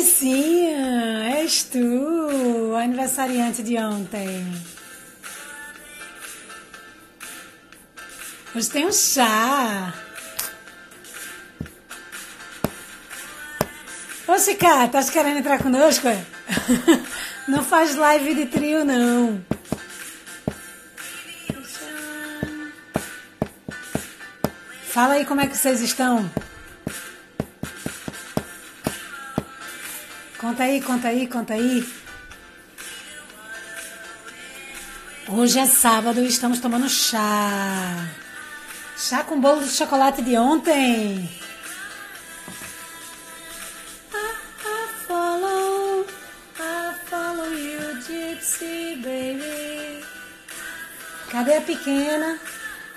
Laricinha, és tu, aniversariante de ontem. Hoje tem um chá. Ô, Chica, tá querendo entrar conosco? Não faz live de trio, não. Fala aí como é que vocês estão. Conta aí, conta aí, conta aí. Hoje é sábado e estamos tomando chá. Chá com bolo de chocolate de ontem. I follow you, gypsy baby. Cadê a pequena?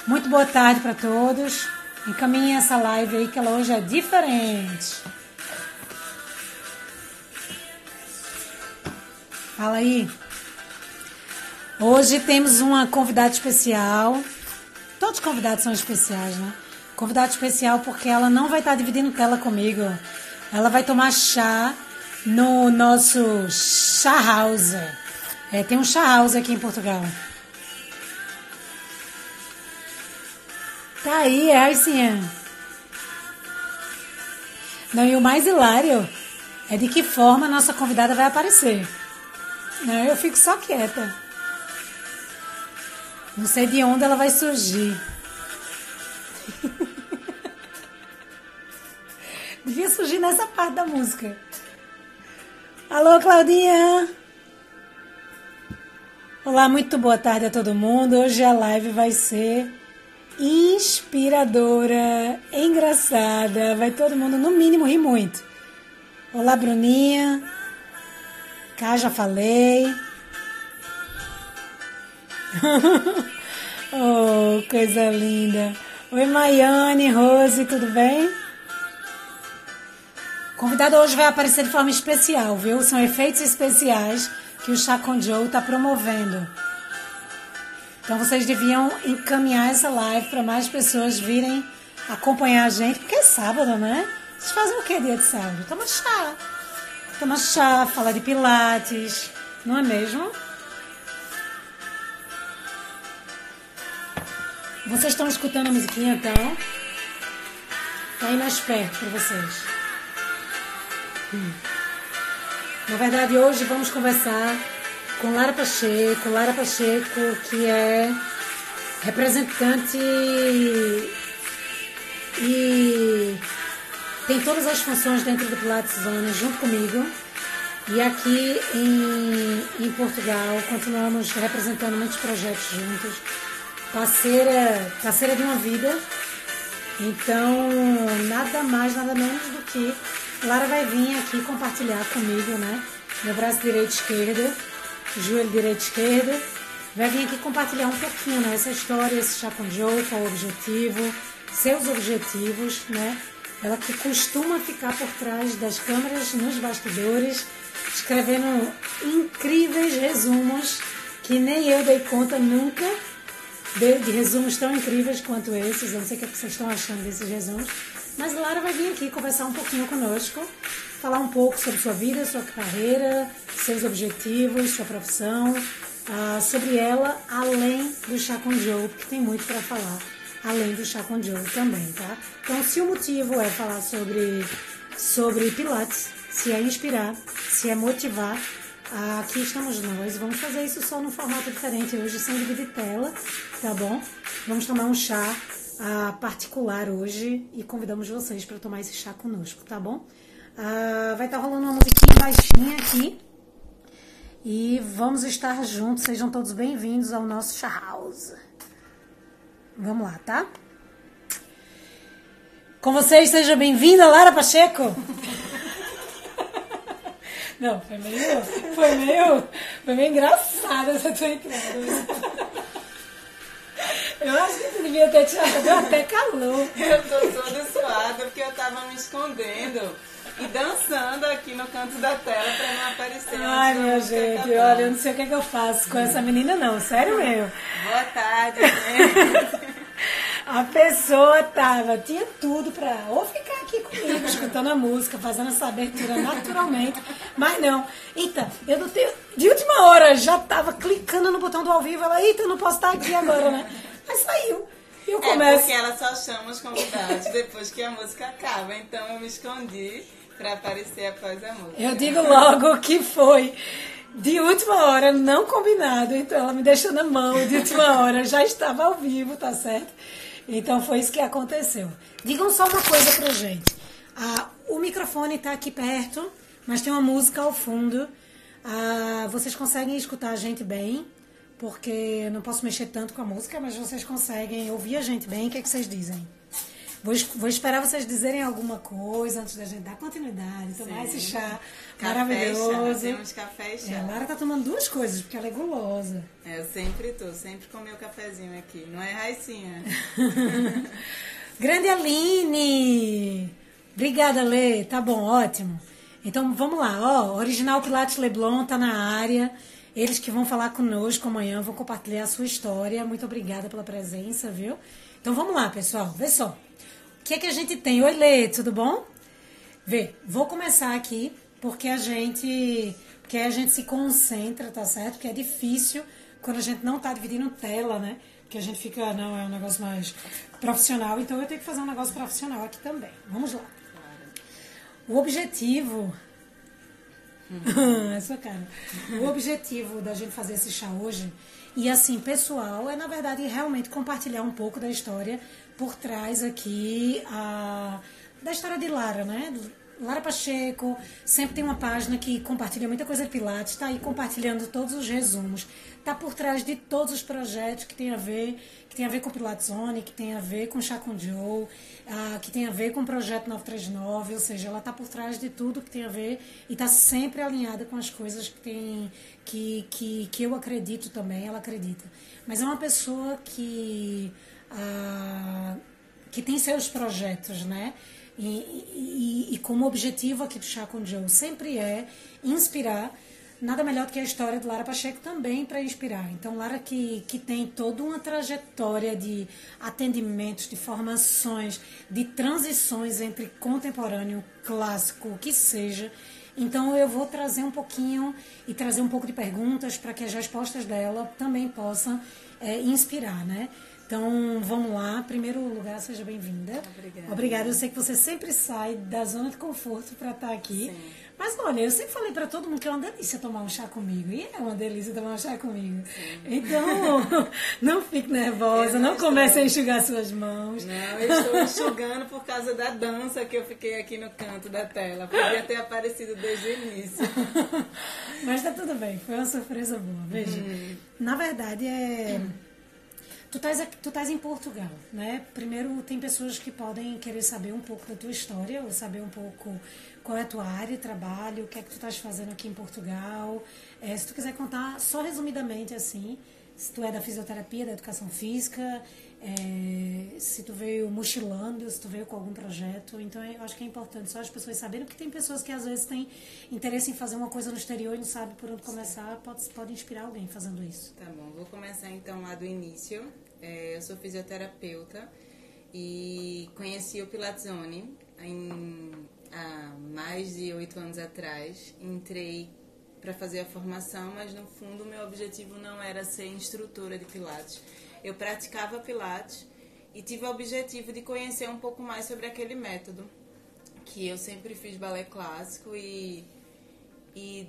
Muito boa tarde para todos. Encaminhe essa live aí que ela hoje é diferente. Fala aí. Hoje temos uma convidada especial. Todos os convidados são especiais, né? Convidada especial porque ela não vai estar dividindo tela comigo. Ela vai tomar chá no nosso chá house. Tem um chá house aqui em Portugal. Tá aí, Arcinha. Não, e o mais hilário é de que forma a nossa convidada vai aparecer. Não, eu fico só quieta. Não sei de onde ela vai surgir. Devia surgir nessa parte da música. Alô, Claudinha. Olá, muito boa tarde a todo mundo. Hoje a live vai ser inspiradora, engraçada. Vai todo mundo, no mínimo, rir muito. Olá, Bruninha. Cá, já falei. Oh, coisa linda. Oi, Maiane, Rose, tudo bem? O convidado hoje vai aparecer de forma especial, viu? São efeitos especiais que o Chá com Joe está promovendo. Então vocês deviam encaminhar essa live para mais pessoas virem acompanhar a gente, porque é sábado, né? Vocês fazem o que dia de sábado? Toma chá. Toma chá, fala de pilates, não é mesmo? Vocês estão escutando a musiquinha, então? Tá aí mais perto para vocês. Na verdade, hoje vamos conversar com Lara Pacheco. Lara Pacheco, que é representante e tem todas as funções dentro do Pilates Zona junto comigo. E aqui em Portugal continuamos representando muitos projetos juntos. Parceira de uma vida. Então, nada mais, nada menos do que Lara vai vir aqui compartilhar comigo, né? Meu braço direito e esquerdo, joelho direito e esquerdo. Vai vir aqui compartilhar um pouquinho, né? Essa história, esse chá com Joe, qual o objetivo, seus objetivos, né? Ela que costuma ficar por trás das câmeras, nos bastidores, escrevendo incríveis resumos que nem eu dei conta nunca de resumos tão incríveis quanto esses. Eu não sei o que vocês estão achando desses resumos, mas Lara vai vir aqui conversar um pouquinho conosco, falar um pouco sobre sua vida, sua carreira, seus objetivos, sua profissão, sobre ela, além do Chá com Joe, porque tem muito para falar, além do Chá com Joe também, tá? Então, se o motivo é falar sobre Pilates, se é inspirar, se é motivar, aqui estamos nós. Vamos fazer isso só num formato diferente hoje, sem dividir tela, tá bom? Vamos tomar um chá particular hoje e convidamos vocês para tomar esse chá conosco, tá bom? Vai estar rolando uma musiquinha baixinha aqui e vamos estar juntos. Sejam todos bem-vindos ao nosso chá house. Vamos lá, tá? Com vocês, seja bem-vinda, Lara Pacheco. Não, foi meio engraçada essa tua entrada. Eu acho que tu devia ter tirado, deu até calor. Eu tô toda suada porque eu tava me escondendo e dançando aqui no canto da tela pra não aparecer. Ai, minha gente, olha, eu não sei o que é que eu faço com essa menina não, sério mesmo. Boa tarde, gente. A pessoa tinha tudo pra ou ficar aqui comigo, escutando a música, fazendo essa abertura naturalmente. Mas não. Eita, eu não tenho... De última hora, já tava clicando no botão do ao vivo. Ela, eita, eu não posso estar aqui agora, né? Mas saiu. E eu começo... É porque ela só chama os convidados depois que a música acaba. Então eu me escondi pra aparecer após a música. Eu digo logo que foi de última hora, não combinado. Então ela me deixou na mão de última hora. Já estava ao vivo, tá certo? Então foi isso que aconteceu. Digam só uma coisa pra gente. O microfone tá aqui perto, mas tem uma música ao fundo. Vocês conseguem escutar a gente bem, porque eu não posso mexer tanto com a música, mas vocês conseguem ouvir a gente bem. O que é que vocês dizem? Vou esperar vocês dizerem alguma coisa antes da gente dar continuidade, tomar esse chá maravilhoso. Temos café e chá. A Lara tá tomando duas coisas, porque ela é gulosa. Eu sempre com meu cafezinho aqui, não é, Raicinha? Grande Aline! Obrigada, Lê. Tá bom, ótimo. Então vamos lá, Original Pilates Leblon tá na área. Eles que vão falar conosco amanhã, vão compartilhar a sua história. Muito obrigada pela presença, viu? Então vamos lá, pessoal, vê só. O que é que a gente tem? Oi, Lê, tudo bom? Vou começar aqui, porque a gente se concentra, tá certo? Porque é difícil quando a gente não tá dividindo tela, né? Porque a gente fica, não, é um negócio mais profissional, então eu tenho que fazer um negócio profissional aqui também. Vamos lá. O objetivo... Essa cara. O objetivo da gente fazer esse chá hoje, e assim, pessoal, é na verdade realmente compartilhar um pouco da história por trás aqui da história de Lara, né? Lara Pacheco sempre tem uma página que compartilha muita coisa de Pilates, está aí compartilhando todos os resumos, está por trás de todos os projetos que tem a ver com Pilates Zone, que tem a ver com Chá com Joe, que tem a ver com o projeto 939, ou seja, ela está por trás de tudo que tem a ver e está sempre alinhada com as coisas que eu acredito também, ela acredita. Mas é uma pessoa que tem seus projetos, né? E como objetivo aqui do Chá com Joe sempre é inspirar. Nada melhor do que a história de Lara Pacheco também para inspirar. Então, Lara que tem toda uma trajetória de atendimentos, de formações, de transições entre contemporâneo, clássico, o que seja. Então, eu vou trazer um pouquinho e trazer um pouco de perguntas para que as respostas dela também possam inspirar, né? Então, vamos lá. Em primeiro lugar, seja bem-vinda. Obrigada. Eu sei que você sempre sai da zona de conforto para estar aqui. Sim. Mas, olha, eu sempre falei para todo mundo que é uma delícia tomar um chá comigo. E é uma delícia tomar um chá comigo. Sim. Então, não fique nervosa, não comece a enxugar suas mãos. Não, eu estou enxugando por causa da dança que eu fiquei aqui no canto da tela. Podia ter aparecido desde o início. Mas tá tudo bem, foi uma surpresa boa. Veja, na verdade, Tu estás em Portugal, né? Primeiro, tem pessoas que podem querer saber um pouco da tua história, ou saber um pouco qual é a tua área de trabalho, o que é que tu estás fazendo aqui em Portugal. Se tu quiser contar, só resumidamente, assim, se tu é da fisioterapia, da educação física, se tu veio mochilando, se tu veio com algum projeto. Então, eu acho que é importante só as pessoas saberem, porque tem pessoas que às vezes têm interesse em fazer uma coisa no exterior e não sabem por onde começar. Pode inspirar alguém fazendo isso. Tá bom, vou começar então lá do início. Eu sou fisioterapeuta e conheci o Pilates Zone há mais de 8 anos atrás. Entrei para fazer a formação, mas no fundo meu objetivo não era ser instrutora de Pilates. Eu praticava Pilates e tive o objetivo de conhecer um pouco mais sobre aquele método, que eu sempre fiz balé clássico e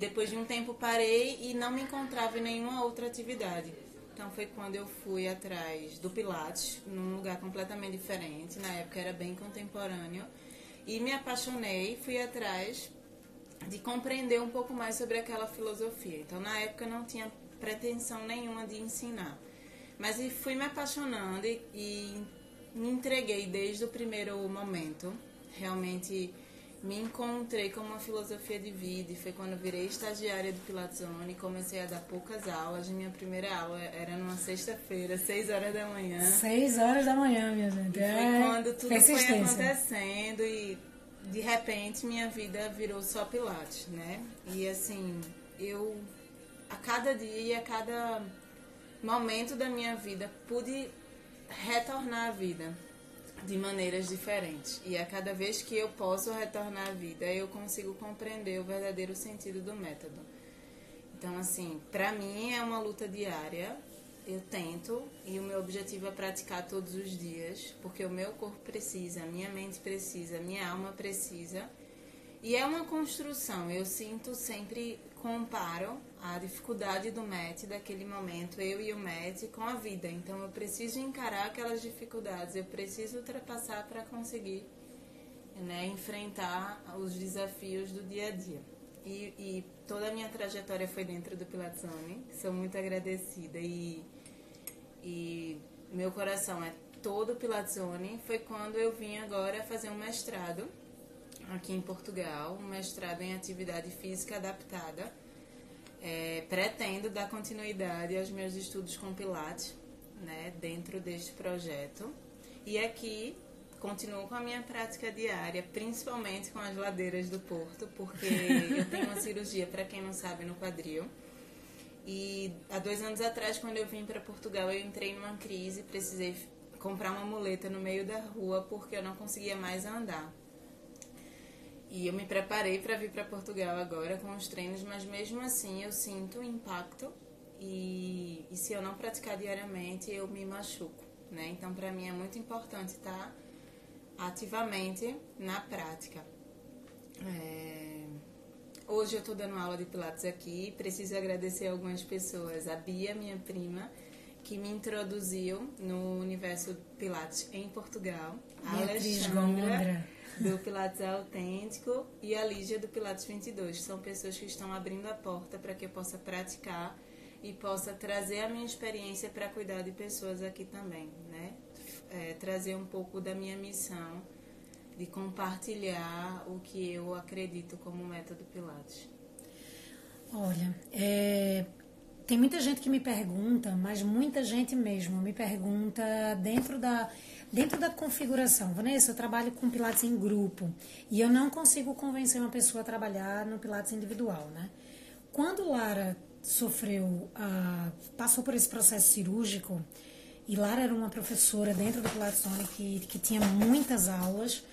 depois de um tempo parei e não me encontrava em nenhuma outra atividade. Então foi quando eu fui atrás do Pilates, num lugar completamente diferente, na época era bem contemporâneo, e me apaixonei, fui atrás de compreender um pouco mais sobre aquela filosofia. Então na época eu não tinha pretensão nenhuma de ensinar, mas fui me apaixonando e me entreguei desde o primeiro momento. Realmente me encontrei com uma filosofia de vida e foi quando eu virei estagiária do Pilates Zone e comecei a dar poucas aulas. Minha primeira aula era numa sexta-feira, 6 horas da manhã. 6 horas da manhã, minha gente. E foi quando tudo foi acontecendo e de repente minha vida virou só Pilates, né? E assim, eu a cada dia e a cada momento da minha vida pude retornar à vida. de maneiras diferentes. E a cada vez que eu posso retornar à vida, eu consigo compreender o verdadeiro sentido do método. Então, assim, para mim é uma luta diária. Eu tento, e o meu objetivo é praticar todos os dias, porque o meu corpo precisa, a minha mente precisa, a minha alma precisa. E é uma construção. Eu sinto sempre, comparo a dificuldade do MET daquele momento, eu e o MET, com a vida. Então eu preciso encarar aquelas dificuldades, eu preciso ultrapassar para conseguir, né, enfrentar os desafios do dia a dia. E toda a minha trajetória foi dentro do Pilates Zone. Sou muito agradecida e meu coração é todo Pilates Zone. Foi quando eu vim agora fazer um mestrado aqui em Portugal, um mestrado em atividade física adaptada. Pretendo dar continuidade aos meus estudos com Pilates, né, dentro deste projeto. E aqui continuo com a minha prática diária, principalmente com as ladeiras do Porto, porque eu tenho uma cirurgia, para quem não sabe, no quadril. E há 2 anos atrás, quando eu vim para Portugal, eu entrei numa crise, precisei comprar uma muleta no meio da rua, porque eu não conseguia mais andar. E eu me preparei para vir para Portugal agora com os treinos, mas mesmo assim eu sinto o impacto e se eu não praticar diariamente, eu me machuco, né? Então, para mim é muito importante estar ativamente na prática. Hoje eu estou dando aula de Pilates aqui, preciso agradecer algumas pessoas. A Bia, minha prima, que me introduziu no universo Pilates em Portugal. A Alexandra, do Pilates Autêntico, e a Lígia, do Pilates 22. São pessoas que estão abrindo a porta para que eu possa praticar e possa trazer a minha experiência para cuidar de pessoas aqui também, né? Trazer um pouco da minha missão de compartilhar o que eu acredito como método Pilates. Olha, tem muita gente que me pergunta, mas muita gente mesmo me pergunta dentro da configuração. Vanessa, eu trabalho com Pilates em grupo e eu não consigo convencer uma pessoa a trabalhar no Pilates individual, né? Quando Lara passou por esse processo cirúrgico, e Lara era uma professora dentro do Pilates Zone que tinha muitas aulas,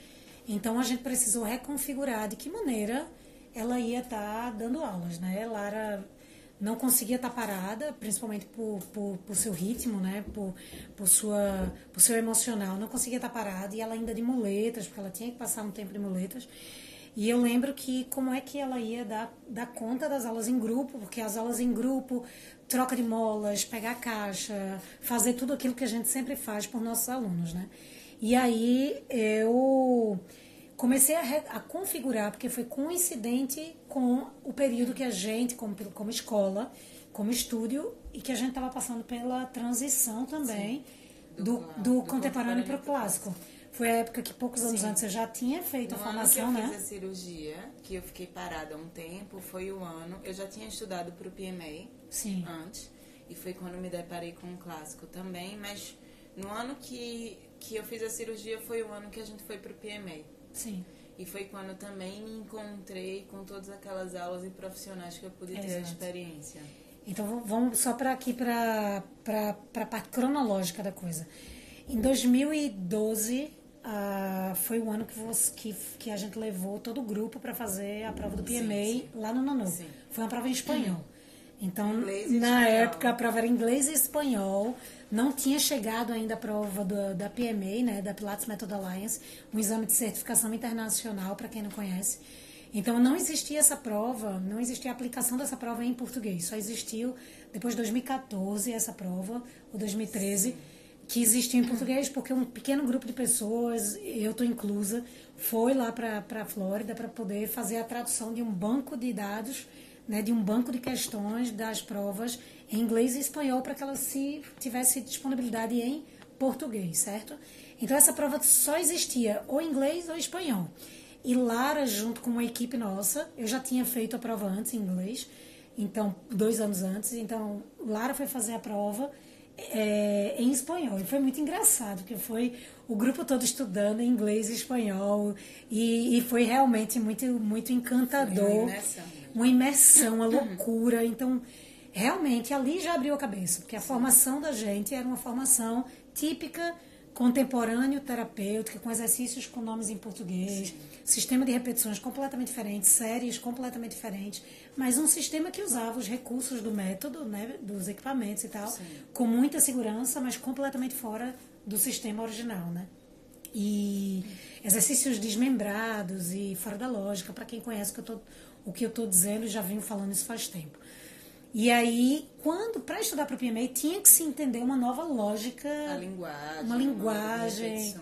então a gente precisou reconfigurar de que maneira ela ia estar dando aulas, né? Lara não conseguia estar parada, principalmente por seu ritmo, né? Por seu emocional, não conseguia estar parada, e ela ainda de muletas, porque ela tinha que passar um tempo de muletas. E eu lembro que como é que ela ia dar conta das aulas em grupo, porque as aulas em grupo, troca de molas, pegar a caixa, fazer tudo aquilo que a gente sempre faz por nossos alunos, né? E aí eu comecei a configurar, porque foi coincidente com o período que a gente, como escola, como estúdio, e que a gente estava passando pela transição também do contemporâneo para o clássico. Foi a época que poucos anos antes eu já tinha feito a formação, né? No ano que eu fiz a cirurgia, que eu fiquei parada há um tempo, foi o ano... Eu já tinha estudado para o PMA antes, e foi quando me deparei com o clássico também, mas no ano que eu fiz a cirurgia foi o ano que a gente foi para o PMA. Sim. E foi quando também me encontrei com todas aquelas aulas e profissionais que eu pude ter a experiência. Então vamos só para a parte cronológica da coisa. Em 2012... foi o ano que a gente levou todo o grupo para fazer a prova do PMA lá no Nanu. Sim. Foi uma prova em espanhol. Então, na época, a prova era inglês e espanhol. Não tinha chegado ainda a prova da PMA, né, da Pilates Method Alliance, um exame de certificação internacional, para quem não conhece. Então, não existia essa prova, não existia a aplicação dessa prova em português. Só existiu depois de 2014 essa prova, ou 2013, que existiu em português, porque um pequeno grupo de pessoas, eu estou inclusa, foi lá para a Flórida para poder fazer a tradução de um banco de dados, né, de um banco de questões das provas em inglês e espanhol, para que ela tivesse disponibilidade em português, certo? Então essa prova só existia ou inglês ou espanhol. E Lara, junto com uma equipe nossa, eu já tinha feito a prova antes em inglês, então 2 anos antes, então Lara foi fazer a prova em espanhol, e foi muito engraçado, porque foi o grupo todo estudando em inglês e espanhol, e foi realmente muito, muito encantador, uma imersão, uma loucura. Então realmente ali já abriu a cabeça, porque a formação da gente era uma formação típica contemporâneo terapêutica, com exercícios com nomes em português, sistema de repetições completamente diferente, séries completamente diferentes, mas um sistema que usava os recursos do método, né, dos equipamentos e tal, com muita segurança, mas completamente fora do sistema original, né? E exercícios desmembrados e fora da lógica, para quem conhece o que eu estou dizendo, já venho falando isso faz tempo. E aí, para estudar para o PMA, tinha que se entender uma nova lógica. Uma linguagem.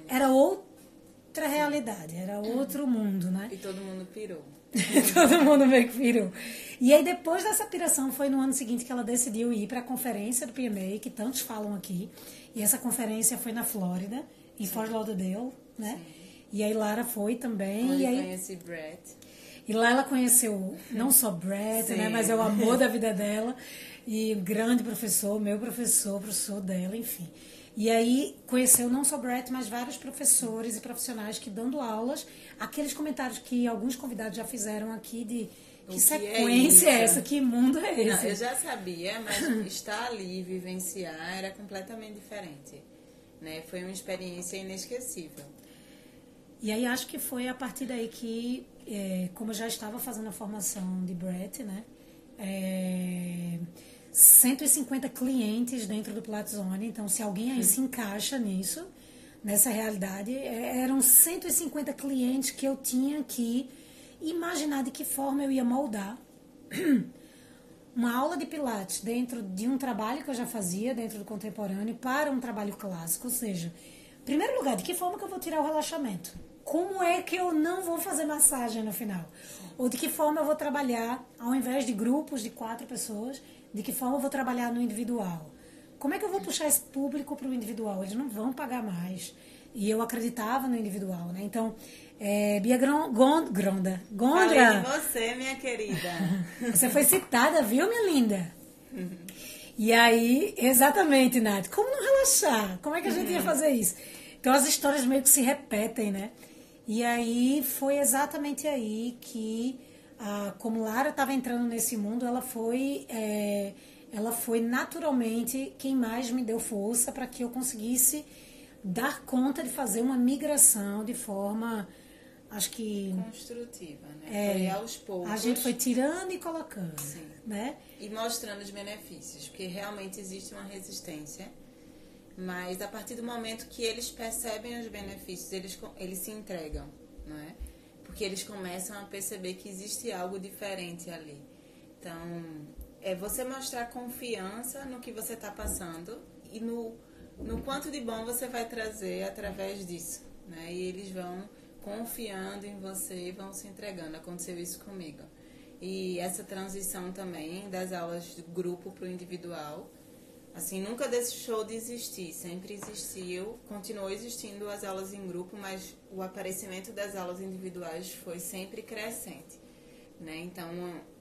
Era outra realidade, era outro mundo, né? E todo mundo pirou. Todo mundo meio que pirou. E aí, depois dessa piração, foi no ano seguinte que ela decidiu ir para a conferência do PMA, que tantos falam aqui. E essa conferência foi na Flórida, em Fort Lauderdale, né? Sim. E aí, Lara foi também. Onde e aí conheci Brett. E lá ela conheceu não só Brett, né, mas é o amor da vida dela. E o grande professor, meu professor, professor dela, enfim. E aí conheceu não só Brett, mas vários professores e profissionais que dando aulas. Aqueles comentários que alguns convidados já fizeram aqui de que sequência é essa, que mundo é esse? Não, eu já sabia, mas estar ali, vivenciar, era completamente diferente. Né? Foi uma experiência inesquecível. E aí acho que foi a partir daí que, como eu já estava fazendo a formação de Brett, né? 150 clientes dentro do Platzone, então se alguém aí se encaixa nisso, nessa realidade, eram 150 clientes que eu tinha que imaginar de que forma eu ia moldar uma aula de Pilates dentro de um trabalho que eu já fazia dentro do contemporâneo para um trabalho clássico, ou seja, em primeiro lugar, de que forma que eu vou tirar o relaxamento? Como é que eu não vou fazer massagem no final? Ou de que forma eu vou trabalhar, ao invés de grupos de 4 pessoas, de que forma eu vou trabalhar no individual? Como é que eu vou puxar esse público para o individual? Eles não vão pagar mais. E eu acreditava no individual, né? Então, Bia Gondra. Falei de você, minha querida. Você foi citada, viu, minha linda? E aí, exatamente, Nath. Como não relaxar? Como é que a gente ia fazer isso? Então, as histórias meio que se repetem, né? E aí, foi exatamente aí que, como Lara estava entrando nesse mundo, ela foi naturalmente quem mais me deu força para que eu conseguisse dar conta de fazer uma migração de forma, acho que... construtiva, né? Foi aos poucos. A gente foi tirando e colocando, né? E mostrando os benefícios, porque realmente existe uma resistência, mas a partir do momento que eles percebem os benefícios, eles se entregam, não é? Porque eles começam a perceber que existe algo diferente ali. Então, é você mostrar confiança no que você está passando e no quanto de bom você vai trazer através disso, né? E eles vão confiando em você e vão se entregando. Aconteceu isso comigo. E essa transição também das aulas de grupo para o individual, assim, nunca deixou de existir, sempre existiu, continuou existindo as aulas em grupo, mas o aparecimento das aulas individuais foi sempre crescente, né? Então,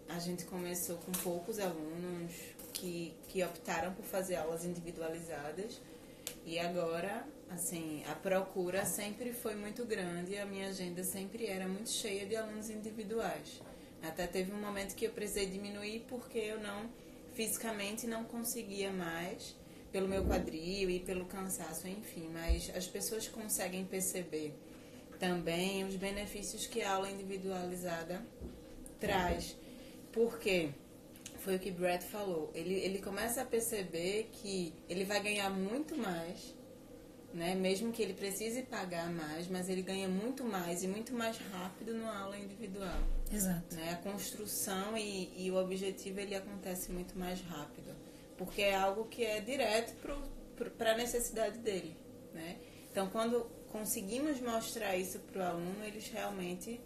a gente começou com poucos alunos que optaram por fazer aulas individualizadas e agora, assim, a procura sempre foi muito grande e a minha agenda sempre era muito cheia de alunos individuais. Até teve um momento que eu precisei diminuir porque eu fisicamente não conseguia mais, pelo meu quadril e pelo cansaço, enfim, mas as pessoas conseguem perceber também os benefícios que a aula individualizada traz. Porque foi o que Brett falou, ele começa a perceber que ele vai ganhar muito mais, né? Mesmo que ele precise pagar mais, mas ele ganha muito mais e muito mais rápido numa aula individual. Exato. Né? A construção e o objetivo ele acontece muito mais rápido, porque é algo que é direto para a necessidade dele, né? Então, quando conseguimos mostrar isso para o aluno, eles realmente,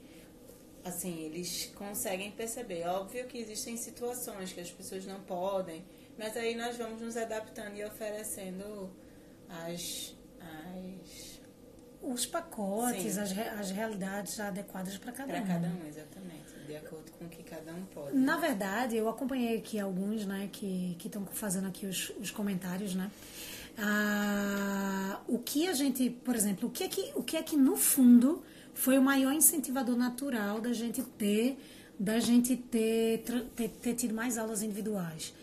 assim, eles conseguem perceber. Óbvio que existem situações que as pessoas não podem, mas aí nós vamos nos adaptando e oferecendo os pacotes, as realidades adequadas para cada um. Para cada um, exatamente, de acordo com o que cada um pode. Na verdade, eu acompanhei aqui alguns, né, que estão fazendo aqui os comentários, né? O que a gente, por exemplo, o que é que no fundo foi o maior incentivador natural da gente ter tido mais aulas individuais?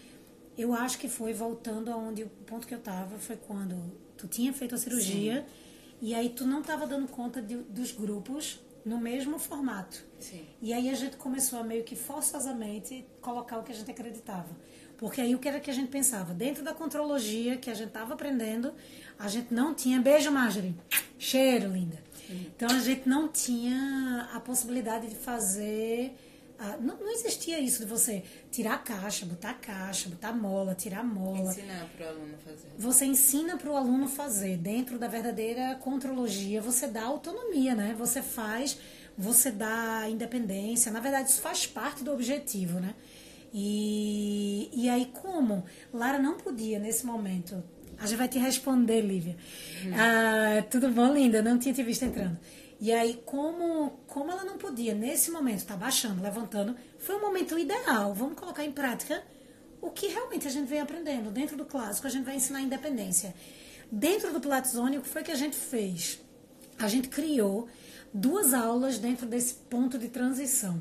Eu acho que foi, voltando aonde o ponto que eu estava, foi quando Tu tinha feito a cirurgia. Sim. E aí tu não estava dando conta dos grupos no mesmo formato. Sim. E aí a gente começou a meio que forçosamente colocar o que a gente acreditava. Porque aí o que era que a gente pensava? Dentro da contrologia que a gente estava aprendendo, a gente não tinha... Beijo, Marjorie. Cheiro, linda. Então a gente não tinha a possibilidade de fazer... Não existia isso de você tirar a caixa, botar mola, tirar mola. Ensinar para o aluno fazer. Você ensina para o aluno fazer. Dentro da verdadeira contrologia, você dá autonomia, né? Você faz, você dá independência. Na verdade, isso faz parte do objetivo, né? E aí, como Lara não podia, nesse momento... A gente vai te responder, Lívia. Tudo bom, linda? Não tinha te visto entrando. E aí, como ela não podia, nesse momento, tá baixando, levantando, foi um momento ideal. Vamos colocar em prática o que realmente a gente vem aprendendo. Dentro do clássico, a gente vai ensinar independência. Dentro do Pilates Zone, o que foi que a gente fez? A gente criou 2 aulas dentro desse ponto de transição.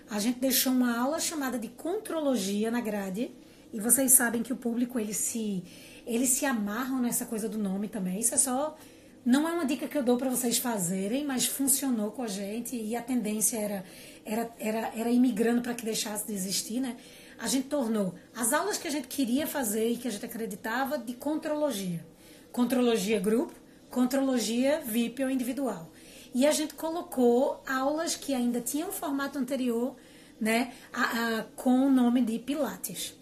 A gente deixou uma aula chamada de contrologia na grade. E vocês sabem que o público, eles se amarram nessa coisa do nome também. Isso é só... Não é uma dica que eu dou para vocês fazerem, mas funcionou com a gente e a tendência era ir migrando para que deixasse de existir, né? A gente tornou as aulas que a gente queria fazer e que a gente acreditava de contrologia. Contrologia grupo, contrologia VIP ou individual. E a gente colocou aulas que ainda tinham um formato anterior, né? Com o nome de Pilates.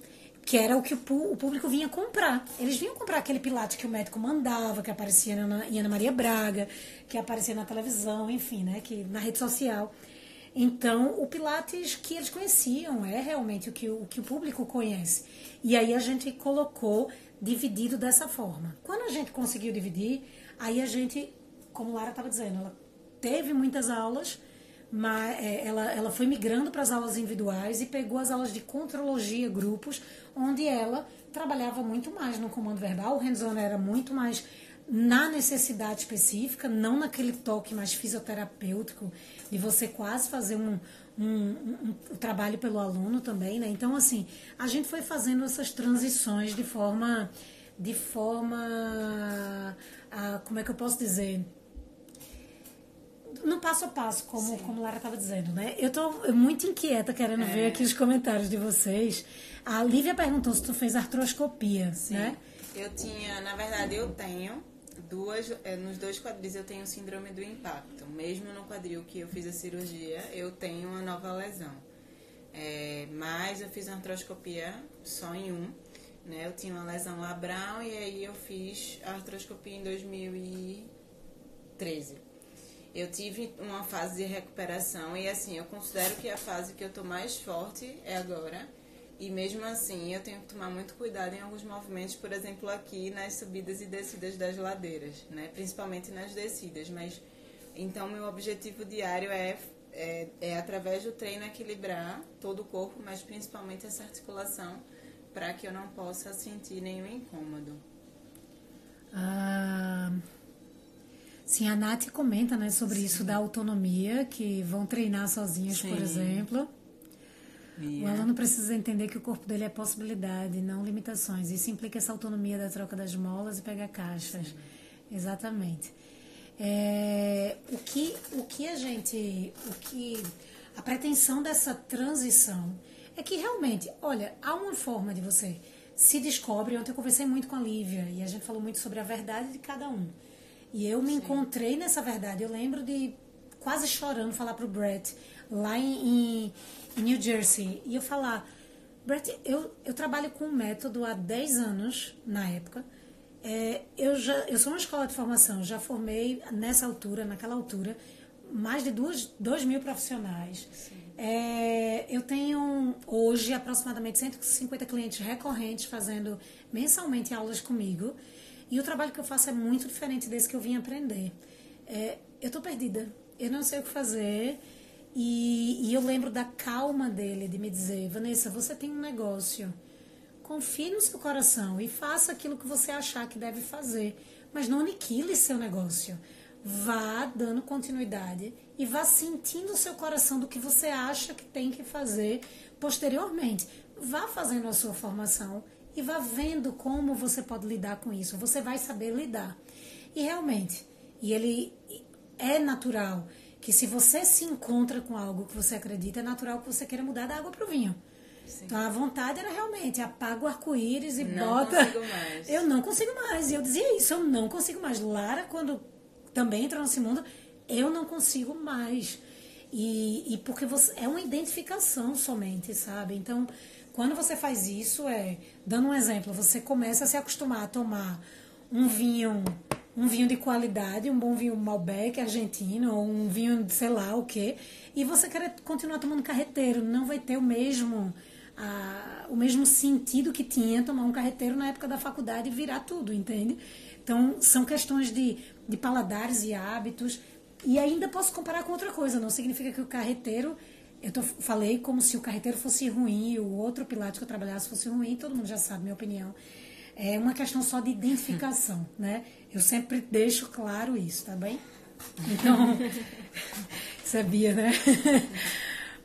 Que era o que o público vinha comprar. Eles vinham comprar aquele Pilates que o médico mandava, que aparecia em Ana Maria Braga, que aparecia na televisão, enfim, né, que, na rede social. Então, o Pilates que eles conheciam é realmente o que o público conhece. E aí a gente colocou dividido dessa forma. Quando a gente conseguiu dividir, aí a gente, como Lara estava dizendo, ela teve muitas aulas, mas ela foi migrando para as aulas individuais e pegou as aulas de contrologia, grupos, onde ela trabalhava muito mais no comando verbal. O hands-on era muito mais na necessidade específica, não naquele toque mais fisioterapêutico, de você quase fazer um trabalho pelo aluno também, né? Então, assim, a gente foi fazendo essas transições de forma como é que eu posso dizer? No passo a passo, como Lara estava dizendo, né? Eu tô muito inquieta querendo ver aqui os comentários de vocês. A Lívia perguntou se tu fez artroscopia, né? Na verdade, eu tenho nos 2 quadris eu tenho síndrome do impacto. Mesmo no quadril que eu fiz a cirurgia, eu tenho uma nova lesão. Mas eu fiz uma artroscopia só em um, né? Eu tinha uma lesão labral e aí eu fiz a artroscopia em 2013. Eu tive uma fase de recuperação e, assim, eu considero que a fase que eu tô mais forte é agora. E, mesmo assim, eu tenho que tomar muito cuidado em alguns movimentos, por exemplo, aqui nas subidas e descidas das ladeiras, né? Principalmente nas descidas. Mas, então, meu objetivo diário é através do treino, equilibrar todo o corpo, mas principalmente essa articulação, para que eu não possa sentir nenhum incômodo. Sim, a Nath comenta, né, sobre isso da autonomia, que vão treinar sozinhas, por exemplo. O aluno precisa entender que o corpo dele é possibilidade, não limitações. Isso implica essa autonomia da troca das molas e pegar caixas. Sim. Exatamente. A pretensão dessa transição é que realmente, olha, há uma forma de você se descobre. Ontem eu conversei muito com a Lívia e a gente falou muito sobre a verdade de cada um. E eu me encontrei nessa verdade. Eu lembro de quase chorando falar pro Brett, lá em New Jersey, e eu falar, Brett, eu trabalho com um método há 10 anos, na época. Eu sou uma escola de formação, já formei naquela altura, mais de 2.000 profissionais. Eu tenho hoje aproximadamente 150 clientes recorrentes fazendo mensalmente aulas comigo. E o trabalho que eu faço é muito diferente desse que eu vim aprender. Eu tô perdida, eu não sei o que fazer. E eu lembro da calma dele, de me dizer, Vanessa, você tem um negócio, confie no seu coração e faça aquilo que você achar que deve fazer. Mas não aniquile seu negócio. Vá dando continuidade e vá sentindo o seu coração do que você acha que tem que fazer posteriormente. Vá fazendo a sua formação e vá vendo como você pode lidar com isso. Você vai saber lidar. E realmente, ele é natural que se você se encontra com algo que você acredita, é natural que você queira mudar da água para o vinho. Sim. Então a vontade era realmente apaga o arco-íris e bota. Não consigo mais. Eu não consigo mais. E eu dizia isso, eu não consigo mais. Lara, quando também entrou nesse mundo, eu não consigo mais. E porque você, é uma identificação somente, sabe? Então, quando você faz isso, dando um exemplo, você começa a se acostumar a tomar um vinho de qualidade, um bom vinho Malbec argentino, ou um vinho de sei lá o quê, e você quer continuar tomando carreteiro, não vai ter o mesmo sentido que tinha tomar um carreteiro na época da faculdade e virar tudo, entende? Então, são questões de paladares e hábitos, e ainda posso comparar com outra coisa, não significa que o carreteiro, falei como se o carreteiro fosse ruim, e o outro pilates que eu trabalhasse fosse ruim, todo mundo já sabe minha opinião. É uma questão só de identificação, né? Eu sempre deixo claro isso, tá bem? Então, sabia, né?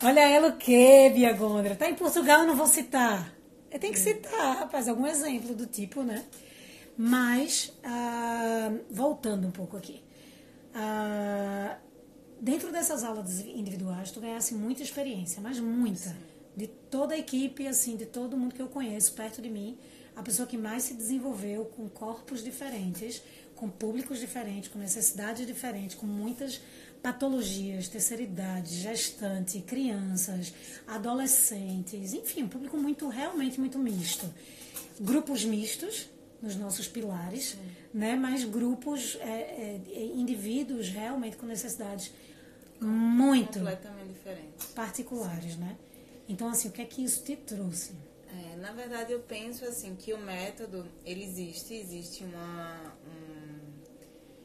Olha ela o quê, Bia Gondra? Tá em Portugal, eu não vou citar. Eu tenho que citar, rapaz, algum exemplo do tipo, né? Mas, voltando um pouco aqui. Dentro dessas aulas individuais, tu ganhasse muita experiência, mas muita. De toda a equipe, assim, de todo mundo que eu conheço perto de mim, a pessoa que mais se desenvolveu com corpos diferentes, com públicos diferentes, com necessidades diferentes, com muitas patologias, terceira idade, gestante, crianças, adolescentes, enfim, um público realmente muito misto. Grupos mistos nos nossos pilares, né? Mas grupos, indivíduos realmente com necessidades muito completamente diferentes, particulares, né? Então, assim, o que é que isso te trouxe? Na verdade, eu penso assim que o método, ele existe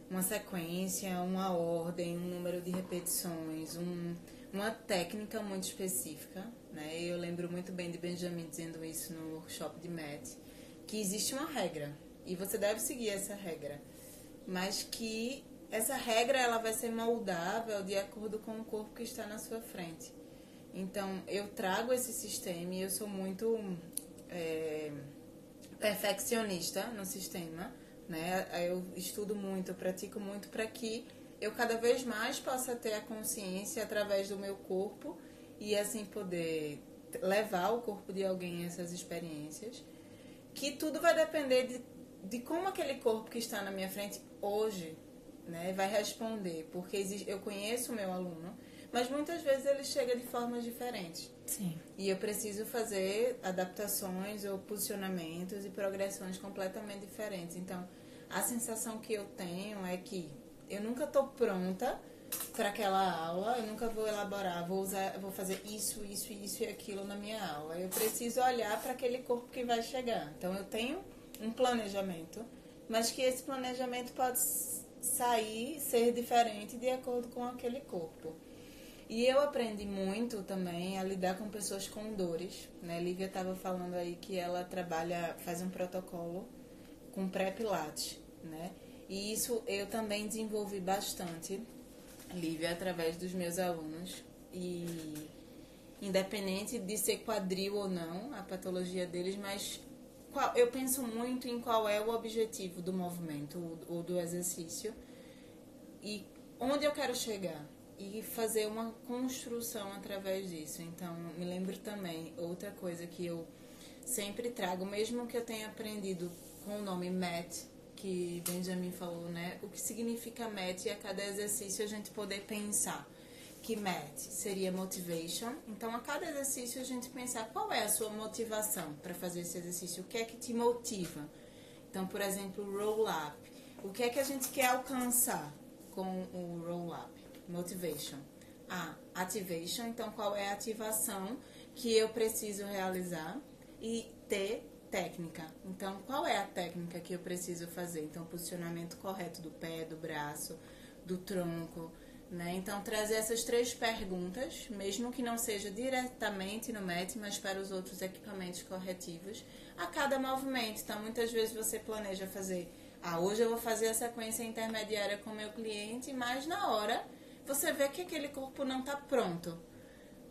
uma sequência, uma ordem, um número de repetições, uma técnica muito específica, né? Eu lembro muito bem de Benjamin dizendo isso no workshop de Matt, que existe uma regra e você deve seguir essa regra, mas que essa regra ela vai ser moldável de acordo com o corpo que está na sua frente. Então, eu trago esse sistema e eu sou muito perfeccionista no sistema, né? Eu estudo muito, eu pratico muito para que eu cada vez mais possa ter a consciência através do meu corpo e assim poder levar o corpo de alguém a essas experiências, que tudo vai depender de como aquele corpo que está na minha frente hoje, né, vai responder, porque eu conheço o meu aluno, mas muitas vezes ele chega de formas diferentes. Sim. E eu preciso fazer adaptações ou posicionamentos e progressões completamente diferentes. Então, a sensação que eu tenho é que eu nunca estou pronta para aquela aula, eu nunca vou elaborar, vou fazer isso e aquilo na minha aula. Eu preciso olhar para aquele corpo que vai chegar. Então, eu tenho um planejamento, mas que esse planejamento pode ser diferente de acordo com aquele corpo. E eu aprendi muito também a lidar com pessoas com dores, né? Lívia estava falando aí que ela faz um protocolo com pré-pilates, né? E isso eu também desenvolvi bastante, Lívia, através dos meus alunos. E independente de ser quadril ou não, a patologia deles, mas eu penso muito em qual é o objetivo do movimento ou do exercício e onde eu quero chegar. E fazer uma construção através disso. Então, me lembro também, outra coisa que eu sempre trago, mesmo que eu tenha aprendido com o nome MET, que Benjamin falou, né? O que significa MET e a cada exercício a gente poder pensar que MET seria motivation. Então, a cada exercício a gente pensar qual é a sua motivação para fazer esse exercício, o que é que te motiva. Então, por exemplo, roll up. O que é que a gente quer alcançar com o roll up? Motivation. Activation, então qual é a ativação que eu preciso realizar? E técnica. Então, qual é a técnica que eu preciso fazer? Então, o posicionamento correto do pé, do braço, do tronco, né? Então, trazer essas 3 perguntas, mesmo que não seja diretamente no MET, mas para os outros equipamentos corretivos, a cada movimento. Então, muitas vezes você planeja fazer, hoje eu vou fazer a sequência intermediária com o meu cliente, mas na hora você vê que aquele corpo não está pronto.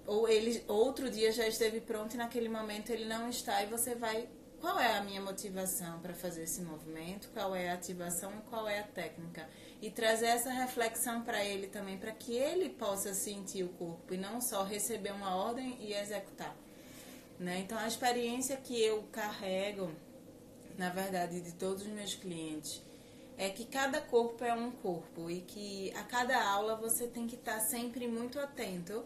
Ou ele outro dia já esteve pronto e naquele momento ele não está. E você vai qual é a minha motivação para fazer esse movimento, qual é a ativação e qual é a técnica. E trazer essa reflexão para ele também, para que ele possa sentir o corpo e não só receber uma ordem e executar. Né? Então, a experiência que eu carrego, na verdade, de todos os meus clientes, é que cada corpo é um corpo e que a cada aula você tem que estar sempre muito atento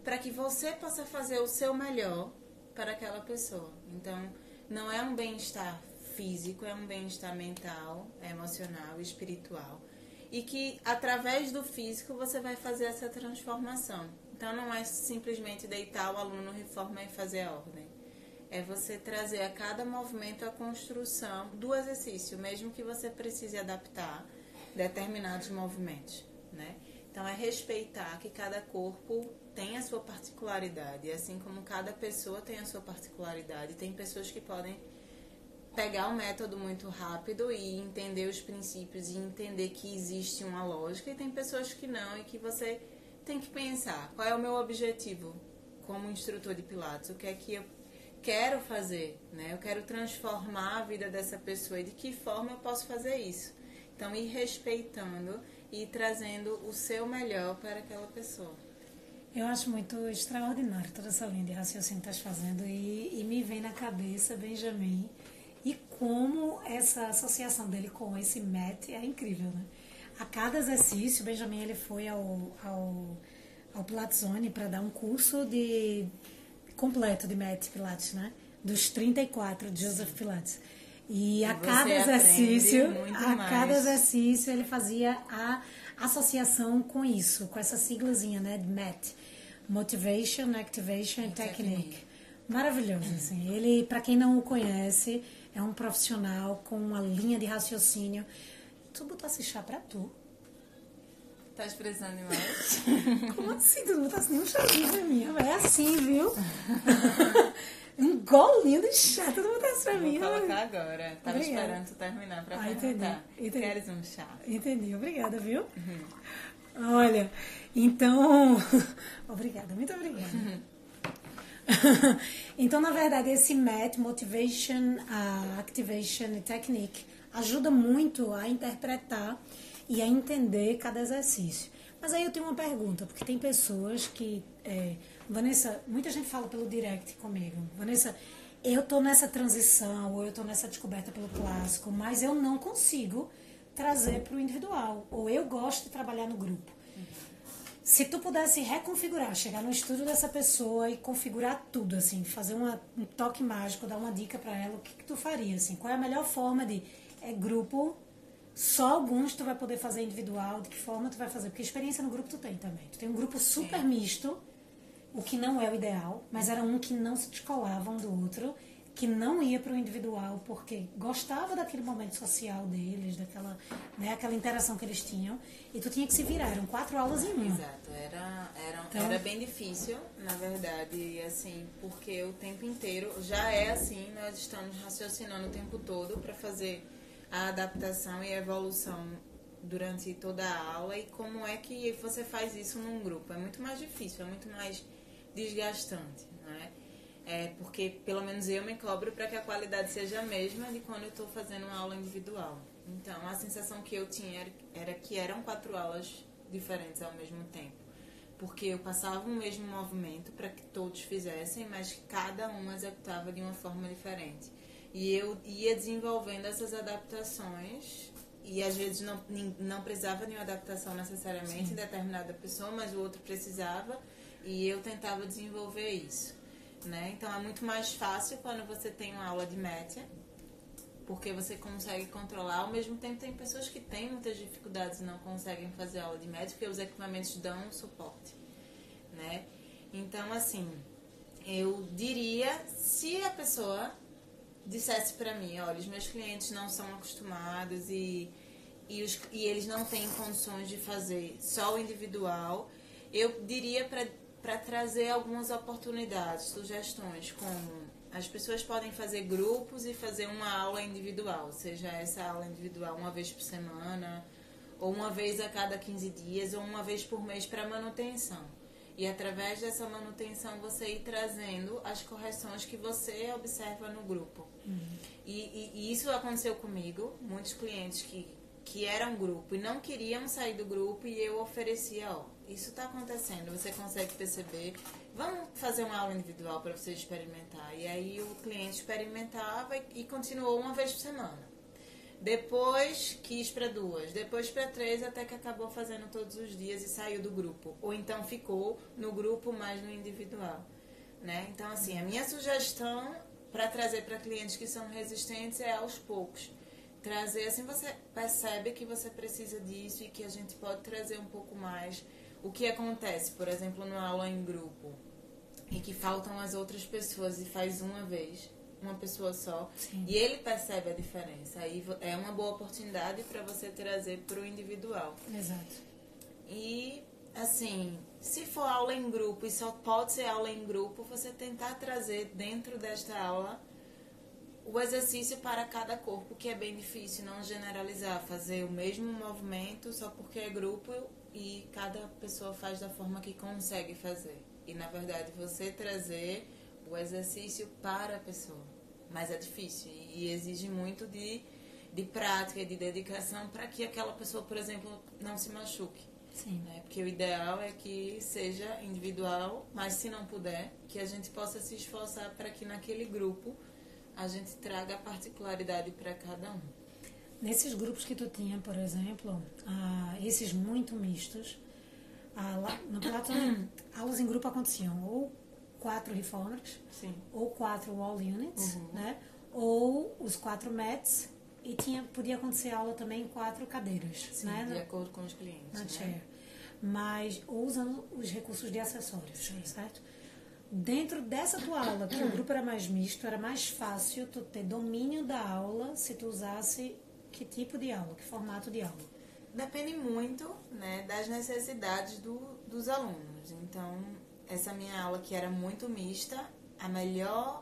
para que você possa fazer o seu melhor para aquela pessoa. Então, não é um bem-estar físico, é um bem-estar mental, emocional, espiritual. E que, através do físico, você vai fazer essa transformação. Então, não é simplesmente deitar o aluno, reforma e fazer a ordem. É você trazer a cada movimento a construção do exercício, mesmo que você precise adaptar determinados movimentos, né? Então, é respeitar que cada corpo tem a sua particularidade, assim como cada pessoa tem a sua particularidade. Tem pessoas que podem pegar um método muito rápido e entender os princípios e entender que existe uma lógica, e tem pessoas que não, e que você tem que pensar, qual é o meu objetivo como instrutor de Pilates, o que é que eu quero fazer, né? Eu quero transformar a vida dessa pessoa, e de que forma eu posso fazer isso. Então, ir respeitando e trazendo o seu melhor para aquela pessoa. Eu acho muito extraordinário toda essa linha de raciocínio que estás fazendo, e me vem na cabeça Benjamin e como essa associação dele com esse mat é incrível, né? A cada exercício, o Benjamin ele foi ao Pilates Zone para dar um curso completo de mat Pilates, né? Dos 34 de Joseph Pilates. E a cada exercício ele fazia a associação com isso, com essa siglazinha, né, de MAT, Motivation, Activation and Technique. Maravilhoso, assim. Ele, para quem não o conhece, é um profissional com uma linha de raciocínio. Tu botasse chá pra tu? Tá expressando demais? Como assim? Tu não botasse nenhum chazinho pra mim? É assim, viu? Um golinho de chá, tu não botasse pra mim. Vou colocar agora. Tava esperando tu terminar pra perguntar. Entendi. Queres um chá? Entendi, obrigada, viu? Olha, então... Obrigada, muito obrigada. Então, na verdade, esse MAT, Motivation, Activation e Technique, ajuda muito a interpretar e a entender cada exercício. Mas aí eu tenho uma pergunta, porque tem pessoas que... Vanessa, muita gente fala pelo direct comigo. Vanessa, eu tô nessa transição, ou eu tô nessa descoberta pelo clássico, mas eu não consigo trazer para o individual. Ou eu gosto de trabalhar no grupo. Se tu pudesse reconfigurar, chegar no estúdio dessa pessoa e configurar tudo, assim, fazer um toque mágico, dar uma dica para ela, o que tu faria, assim? Qual é a melhor forma de... grupo, só alguns tu vai poder fazer individual, de que forma tu vai fazer? Porque experiência no grupo tu tem também. Tu tem um grupo super misto, o que não é o ideal, mas era um que não se descolava um do outro, que não ia para o individual porque gostava daquele momento social deles, daquela, né, aquela interação que eles tinham, e tu tinha que se virar, eram 4 aulas em uma. Exato, era bem difícil, na verdade, assim, porque o tempo inteiro já é assim, nós estamos raciocinando o tempo todo para fazer a adaptação e a evolução durante toda a aula, e como é que você faz isso num grupo? É muito mais difícil, é muito mais desgastante, não é? Porque pelo menos eu me cobro para que a qualidade seja a mesma de quando eu estou fazendo uma aula individual. Então, a sensação que eu tinha era que eram 4 aulas diferentes ao mesmo tempo. Porque eu passava o mesmo movimento para que todos fizessem, mas que cada um executava de uma forma diferente. E eu ia desenvolvendo essas adaptações, e às vezes não precisava de uma adaptação necessariamente em determinada pessoa, mas o outro precisava, e eu tentava desenvolver isso. Né? Então é muito mais fácil quando você tem uma aula de média, porque você consegue controlar. Ao mesmo tempo tem pessoas que têm muitas dificuldades e não conseguem fazer aula de média porque os equipamentos dão suporte, né? Então, assim, eu diria, se a pessoa dissesse pra mim, olha, os meus clientes não são acostumados e eles não têm condições de fazer só o individual, eu diria para trazer algumas oportunidades, sugestões, como as pessoas podem fazer grupos e fazer uma aula individual, seja essa aula individual uma vez por semana, ou uma vez a cada 15 dias, ou uma vez por mês para manutenção. E através dessa manutenção você ir trazendo as correções que você observa no grupo. E isso aconteceu comigo, muitos clientes que eram grupo e não queriam sair do grupo, e eu oferecia, ó, isso está acontecendo, você consegue perceber, vamos fazer uma aula individual para você experimentar. E aí o cliente experimentava e continuou uma vez por semana. Depois quis para 2, depois para 3, até que acabou fazendo todos os dias e saiu do grupo. Ou então ficou no grupo, mas no individual, né? Então, assim, a minha sugestão para trazer para clientes que são resistentes é aos poucos. Trazer, assim, você percebe que você precisa disso e que a gente pode trazer um pouco mais. O que acontece, por exemplo, numa aula em grupo, e que faltam as outras pessoas e faz uma vez, uma pessoa só, Sim. E ele percebe a diferença. Aí é uma boa oportunidade para você trazer para o individual. Exato. E, assim, se for aula em grupo e só pode ser aula em grupo, você tentar trazer dentro desta aula o exercício para cada corpo, que é bem difícil, não generalizar, fazer o mesmo movimento só porque é grupo e cada pessoa faz da forma que consegue fazer. E, na verdade, você trazer o exercício para a pessoa. Mas é difícil e exige muito de prática e de dedicação para que aquela pessoa, por exemplo, não se machuque. Sim. Né? Porque o ideal é que seja individual, mas se não puder, que a gente possa se esforçar para que naquele grupo a gente traga a particularidade para cada um. Nesses grupos que tu tinha, por exemplo, esses muito mistos, lá no Pilates, aulas em grupo aconteciam ou 4 reformers, Sim. ou 4 wall units, né? Ou os 4 mats, e podia acontecer aula também em 4 cadeiras. Sim, né? de acordo com os clientes. Na né? chair. Mas, ou usando os recursos de acessórios, certo? Dentro dessa tua aula, que o grupo era mais misto, era mais fácil tu ter domínio da aula se tu usasse que tipo de aula, que formato de aula? Depende muito, né, das necessidades dos alunos. Então, essa minha aula que era muito mista,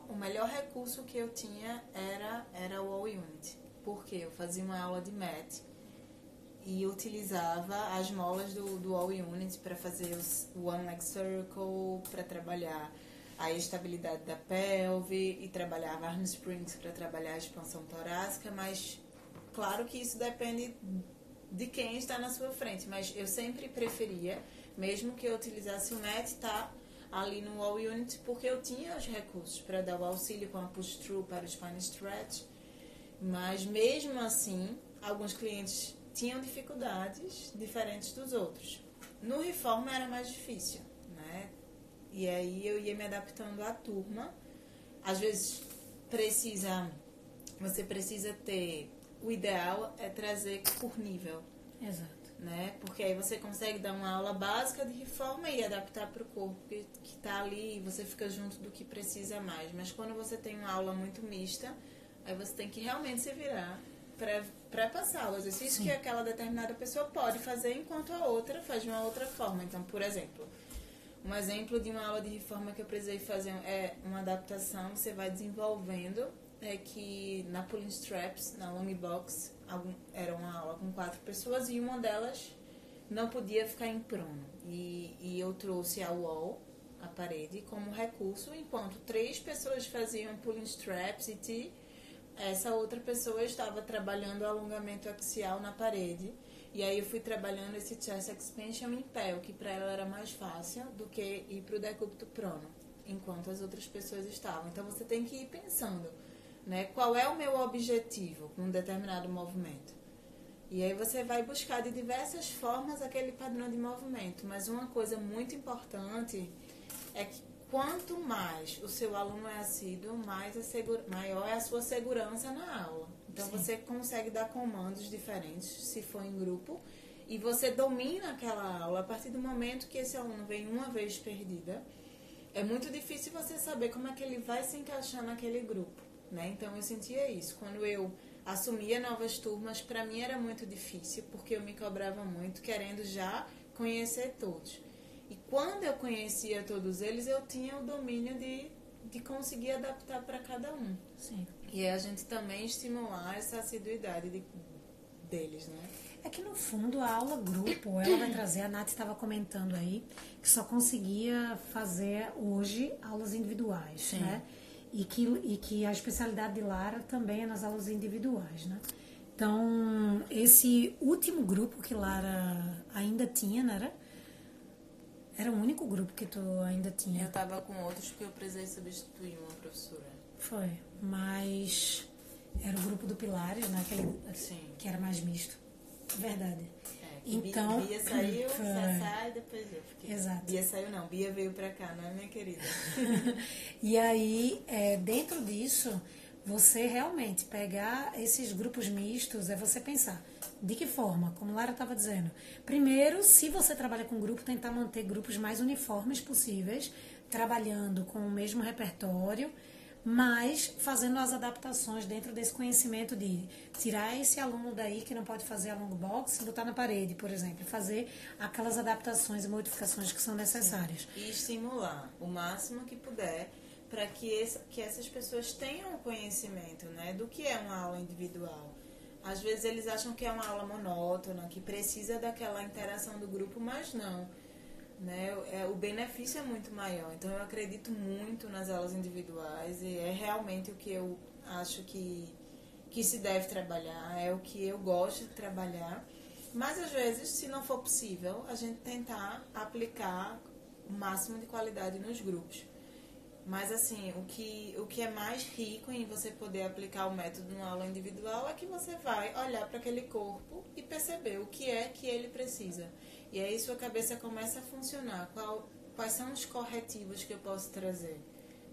o melhor recurso que eu tinha era o Wall Unit. Porque eu fazia uma aula de mat e utilizava as molas do Wall Unit para fazer o One Leg Circle, para trabalhar a estabilidade da pelve e trabalhava arm springs para trabalhar a expansão torácica, mas claro que isso depende de quem está na sua frente, mas eu sempre preferia, mesmo que eu utilizasse o mat, estar ali no Wall Unit, porque eu tinha os recursos para dar o auxílio com a push-through para o spine stretch, mas mesmo assim, alguns clientes tinham dificuldades diferentes dos outros. No Reforma era mais difícil, né? E aí eu ia me adaptando à turma. Às vezes você precisa ter, o ideal é trazer por nível. Exato. Né? Porque aí você consegue dar uma aula básica de reforma e adaptar para o corpo que está ali, e você fica junto do que precisa mais. Mas quando você tem uma aula muito mista, aí você tem que realmente se virar para passar o exercício que aquela determinada pessoa pode fazer, enquanto a outra faz de uma outra forma. Então, por exemplo, um exemplo de uma aula de reforma que eu precisei fazer é uma adaptação, você vai desenvolvendo, que na pulling straps, na long box, era uma aula com 4 pessoas e uma delas não podia ficar em prono. E eu trouxe a wall, a parede, como recurso, enquanto 3 pessoas faziam pulling straps e essa outra pessoa estava trabalhando o alongamento axial na parede. E aí eu fui trabalhando esse chest expansion em pé, o que para ela era mais fácil do que ir para o decúbito prono, enquanto as outras pessoas estavam. Então você tem que ir pensando, né, qual é o meu objetivo com um determinado movimento. E aí você vai buscar de diversas formas aquele padrão de movimento. Mas uma coisa muito importante é que quanto mais o seu aluno é assíduo, maior é a sua segurança na aula. Então, você consegue dar comandos diferentes, se for em grupo, e você domina aquela aula. A partir do momento que esse aluno vem uma vez perdida, é muito difícil você saber como é que ele vai se encaixar naquele grupo, né? Então, eu sentia isso. Quando eu assumia novas turmas, para mim era muito difícil, porque eu me cobrava muito, querendo já conhecer todos. E quando eu conhecia todos eles, eu tinha o domínio de conseguir adaptar para cada um. Sim. E a gente também estimular essa assiduidade deles, né? É que no fundo a aula grupo, ela vai trazer, a Nath estava comentando aí, que só conseguia fazer hoje aulas individuais, Sim. né? E que a especialidade de Lara também é nas aulas individuais, né? Então, esse último grupo que Lara ainda tinha, né? Era o único grupo que tu ainda tinha. Eu tava com outros porque eu precisei substituir uma professora. Foi, mas era o grupo do Pilares, né? Sim. Que era mais misto. Verdade. Então, Bia saiu, Sassá e depois eu fiquei. Exato. Bia saiu não, Bia veio pra cá, não é, minha querida? E aí, dentro disso, você realmente pegar esses grupos mistos, é você pensar, de que forma? Como Lara estava dizendo. Primeiro, se você trabalha com grupo, tentar manter grupos mais uniformes possíveis, trabalhando com o mesmo repertório, mas fazendo as adaptações dentro desse conhecimento de tirar esse aluno daí que não pode fazer a long box e botar na parede, por exemplo, fazer aquelas adaptações e modificações que são necessárias. E estimular o máximo que puder para que essas pessoas tenham o conhecimento, né, do que é uma aula individual. Às vezes eles acham que é uma aula monótona, que precisa daquela interação do grupo, mas não. Né? O benefício é muito maior. Então eu acredito muito nas aulas individuais e é realmente o que eu acho que se deve trabalhar, é o que eu gosto de trabalhar. Mas às vezes, se não for possível, a gente tentar aplicar o máximo de qualidade nos grupos. Mas assim, o que é mais rico em você poder aplicar o método numa aula individual é que você vai olhar para aquele corpo e perceber o que é que ele precisa. E aí sua cabeça começa a funcionar. Quais são os corretivos que eu posso trazer?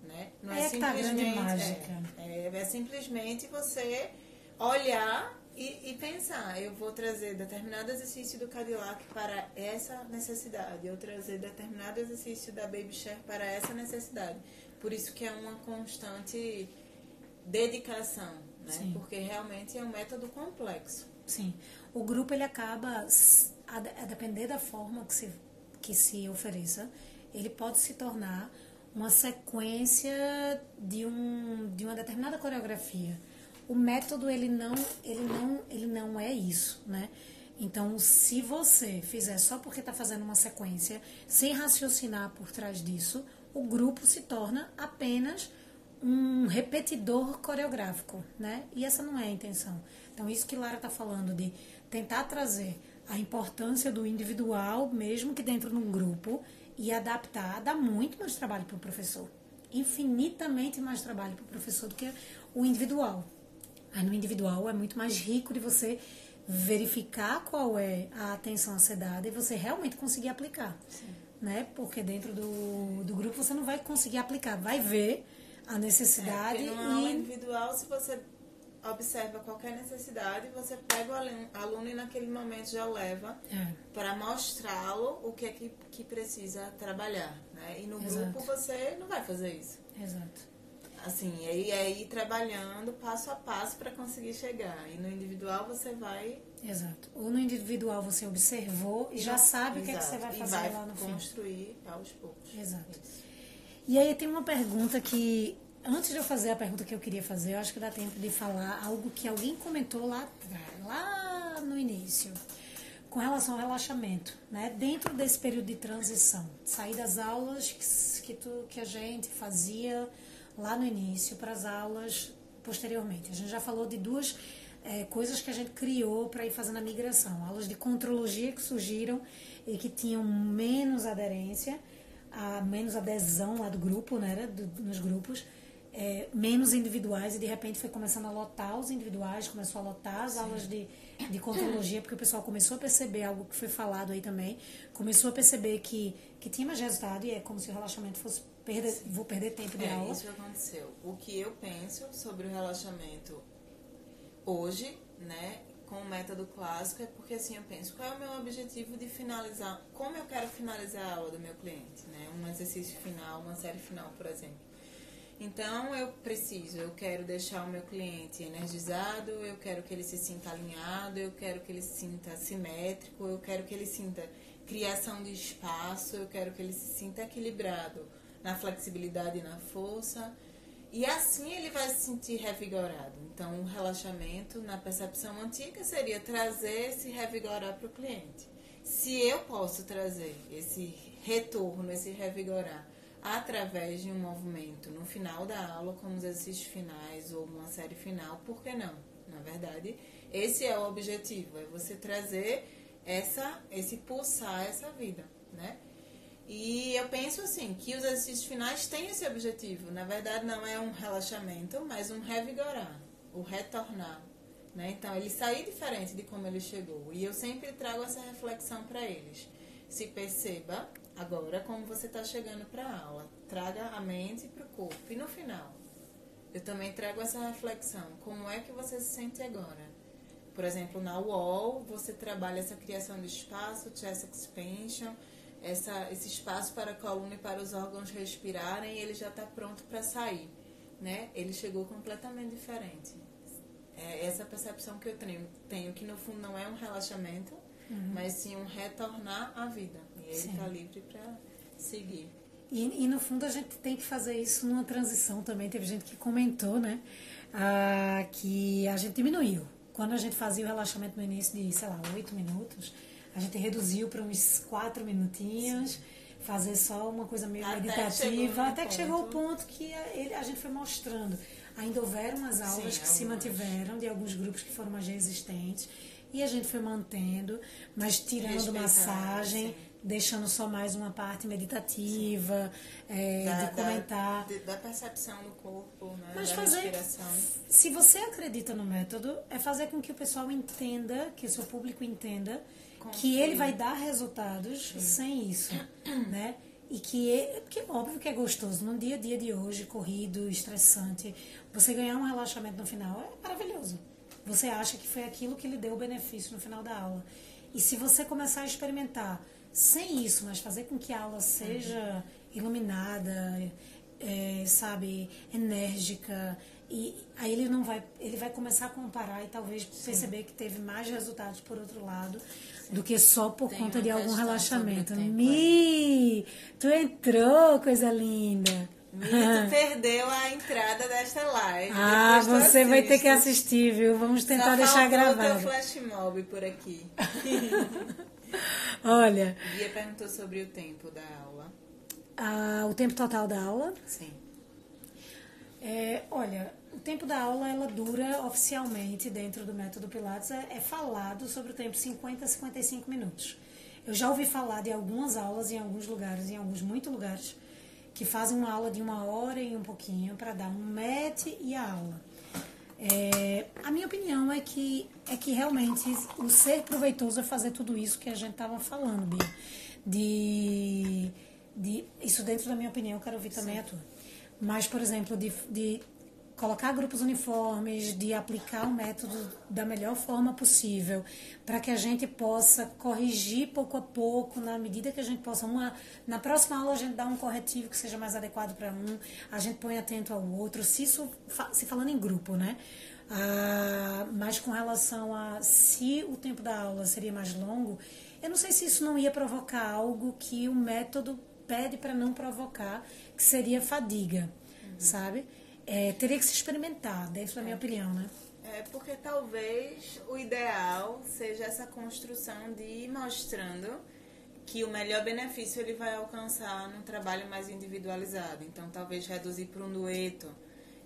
Né? Não é simplesmente mágica. É simplesmente você olhar e pensar, eu vou trazer determinado exercício do Cadillac para essa necessidade, eu trazer determinado exercício da Baby Shark para essa necessidade. Por isso que é uma constante dedicação, né? Sim. Porque realmente é um método complexo. Sim. O grupo, ele acaba, a depender da forma que se ofereça, ele pode se tornar uma sequência de uma determinada coreografia. O método, ele não é isso, né? Então, se você fizer só porque está fazendo uma sequência, sem raciocinar por trás disso, o grupo se torna apenas um repetidor coreográfico, né? E essa não é a intenção. Então, isso que Lara está falando de tentar trazer a importância do individual, mesmo que dentro de um grupo, e adaptar, dá muito mais trabalho para o professor. Infinitamente mais trabalho para o professor do que o individual. Aí no individual é muito mais rico de você verificar qual é a atenção a ser dada e você realmente conseguir aplicar. Sim. Né? Porque dentro do grupo você não vai conseguir aplicar, vai ver a necessidade. Porque numa aula individual, se você observa qualquer necessidade, você pega o aluno e naquele momento já leva para mostrá-lo o que é que precisa trabalhar. Né? E no grupo você não vai fazer isso. Exato. Assim, é ir trabalhando passo a passo para conseguir chegar. E no individual você vai... Exato. Ou no individual você observou e já sabe o que é que você vai fazer lá no fim. Vai construir aos poucos. Exato. Isso. E aí tem uma pergunta que, antes de eu fazer a pergunta que eu queria fazer, eu acho que dá tempo de falar algo que alguém comentou lá no início, com relação ao relaxamento, né? Dentro desse período de transição, sair das aulas que a gente fazia lá no início para as aulas posteriormente. A gente já falou de duas coisas que a gente criou para ir fazendo a migração. Aulas de contrologia que surgiram e que tinham menos aderência, menos adesão lá do grupo, né, nos grupos, menos individuais, e de repente foi começando a lotar os individuais, começou a lotar as aulas de contrologia, porque o pessoal começou a perceber algo que foi falado aí também, começou a perceber que tinha mais resultado, e é como se o relaxamento fosse vou perder tempo de aula. Isso aconteceu. O que eu penso sobre o relaxamento hoje, né, com o método clássico, é porque assim eu penso, qual é o meu objetivo de finalizar, como eu quero finalizar a aula do meu cliente, né, um exercício final, uma série final, por exemplo. Então eu quero deixar o meu cliente energizado, eu quero que ele se sinta alinhado, eu quero que ele se sinta simétrico, eu quero que ele sinta criação de espaço, eu quero que ele se sinta equilibrado na flexibilidade e na força. E assim ele vai se sentir revigorado. Então, o relaxamento, na percepção antiga, seria trazer esse revigorar para o cliente. Se eu posso trazer esse retorno, esse revigorar, através de um movimento no final da aula, como os exercícios finais ou uma série final, por que não? Na verdade, esse é o objetivo, é você trazer esse pulsar, essa vida, né? E eu penso assim, que os exercícios finais têm esse objetivo. Na verdade, não é um relaxamento, mas um revigorar, o retornar, né? Então, ele sair diferente de como ele chegou. E eu sempre trago essa reflexão para eles. Se perceba agora como você está chegando para a aula. Traga a mente para o corpo. E no final, eu também trago essa reflexão. Como é que você se sente agora? Por exemplo, na UOL, você trabalha essa criação de espaço, chest expansion, esse espaço para a coluna e para os órgãos respirarem, e ele já está pronto para sair, né? Ele chegou completamente diferente. É essa percepção que eu tenho, que no fundo não é um relaxamento, mas sim um retornar à vida. E ele está livre para seguir. E no fundo a gente tem que fazer isso numa transição também. Teve gente que comentou, né, que a gente diminuiu. Quando a gente fazia o relaxamento no início de, sei lá, 8 minutos, a gente reduziu para uns 4 minutinhos, fazer só uma coisa meio meditativa, até que chegou o ponto que a gente foi mostrando. Ainda houveram umas aulas que se mantiveram, de alguns grupos que foram mais resistentes, e a gente foi mantendo, mas tirando massagem, deixando só mais uma parte meditativa, de comentar. Da percepção do corpo, né? Mas da respiração. Se você acredita no método, é fazer com que o pessoal entenda, que o seu público entenda, que ele vai dar resultados sem isso, né? E porque óbvio que é gostoso, no dia a dia de hoje, corrido, estressante, você ganhar um relaxamento no final é maravilhoso. Você acha que foi aquilo que lhe deu o benefício no final da aula. E se você começar a experimentar sem isso, mas fazer com que a aula seja iluminada, sabe, enérgica, e aí ele vai começar a comparar e talvez perceber que teve mais resultados por outro lado do que só por conta de algum relaxamento. Tu entrou, coisa linda. Tu perdeu a entrada desta live. Você vai ter que assistir, viu? Vamos tentar deixar gravado. Só faltou o teu flash mob por aqui. Olha... Bia perguntou sobre o tempo da aula. O tempo total da aula? Sim. Olha, o tempo da aula, ela dura oficialmente dentro do método Pilates, é falado sobre o tempo 50 a 55 minutos. Eu já ouvi falar de algumas aulas em alguns lugares, muitos lugares, que fazem uma aula de 1 hora e um pouquinho para dar um MET e a aula. A minha opinião é que realmente o ser proveitoso é fazer tudo isso que a gente estava falando, Bia. Isso dentro da minha opinião, eu quero ouvir também a tua. Mas, por exemplo, de colocar grupos uniformes, de aplicar o método da melhor forma possível, para que a gente possa corrigir pouco a pouco, na medida que a gente possa. Na próxima aula a gente dá um corretivo que seja mais adequado para um, a gente põe atento ao outro, se falando em grupo, né? Mas com relação a se o tempo da aula seria mais longo, eu não sei se isso não ia provocar algo que o método pede para não provocar, que seria fadiga, sabe? Teria que se experimentar, dentro da minha opinião, né? Porque talvez o ideal seja essa construção de ir mostrando que o melhor benefício ele vai alcançar num trabalho mais individualizado. Então, talvez reduzir para um dueto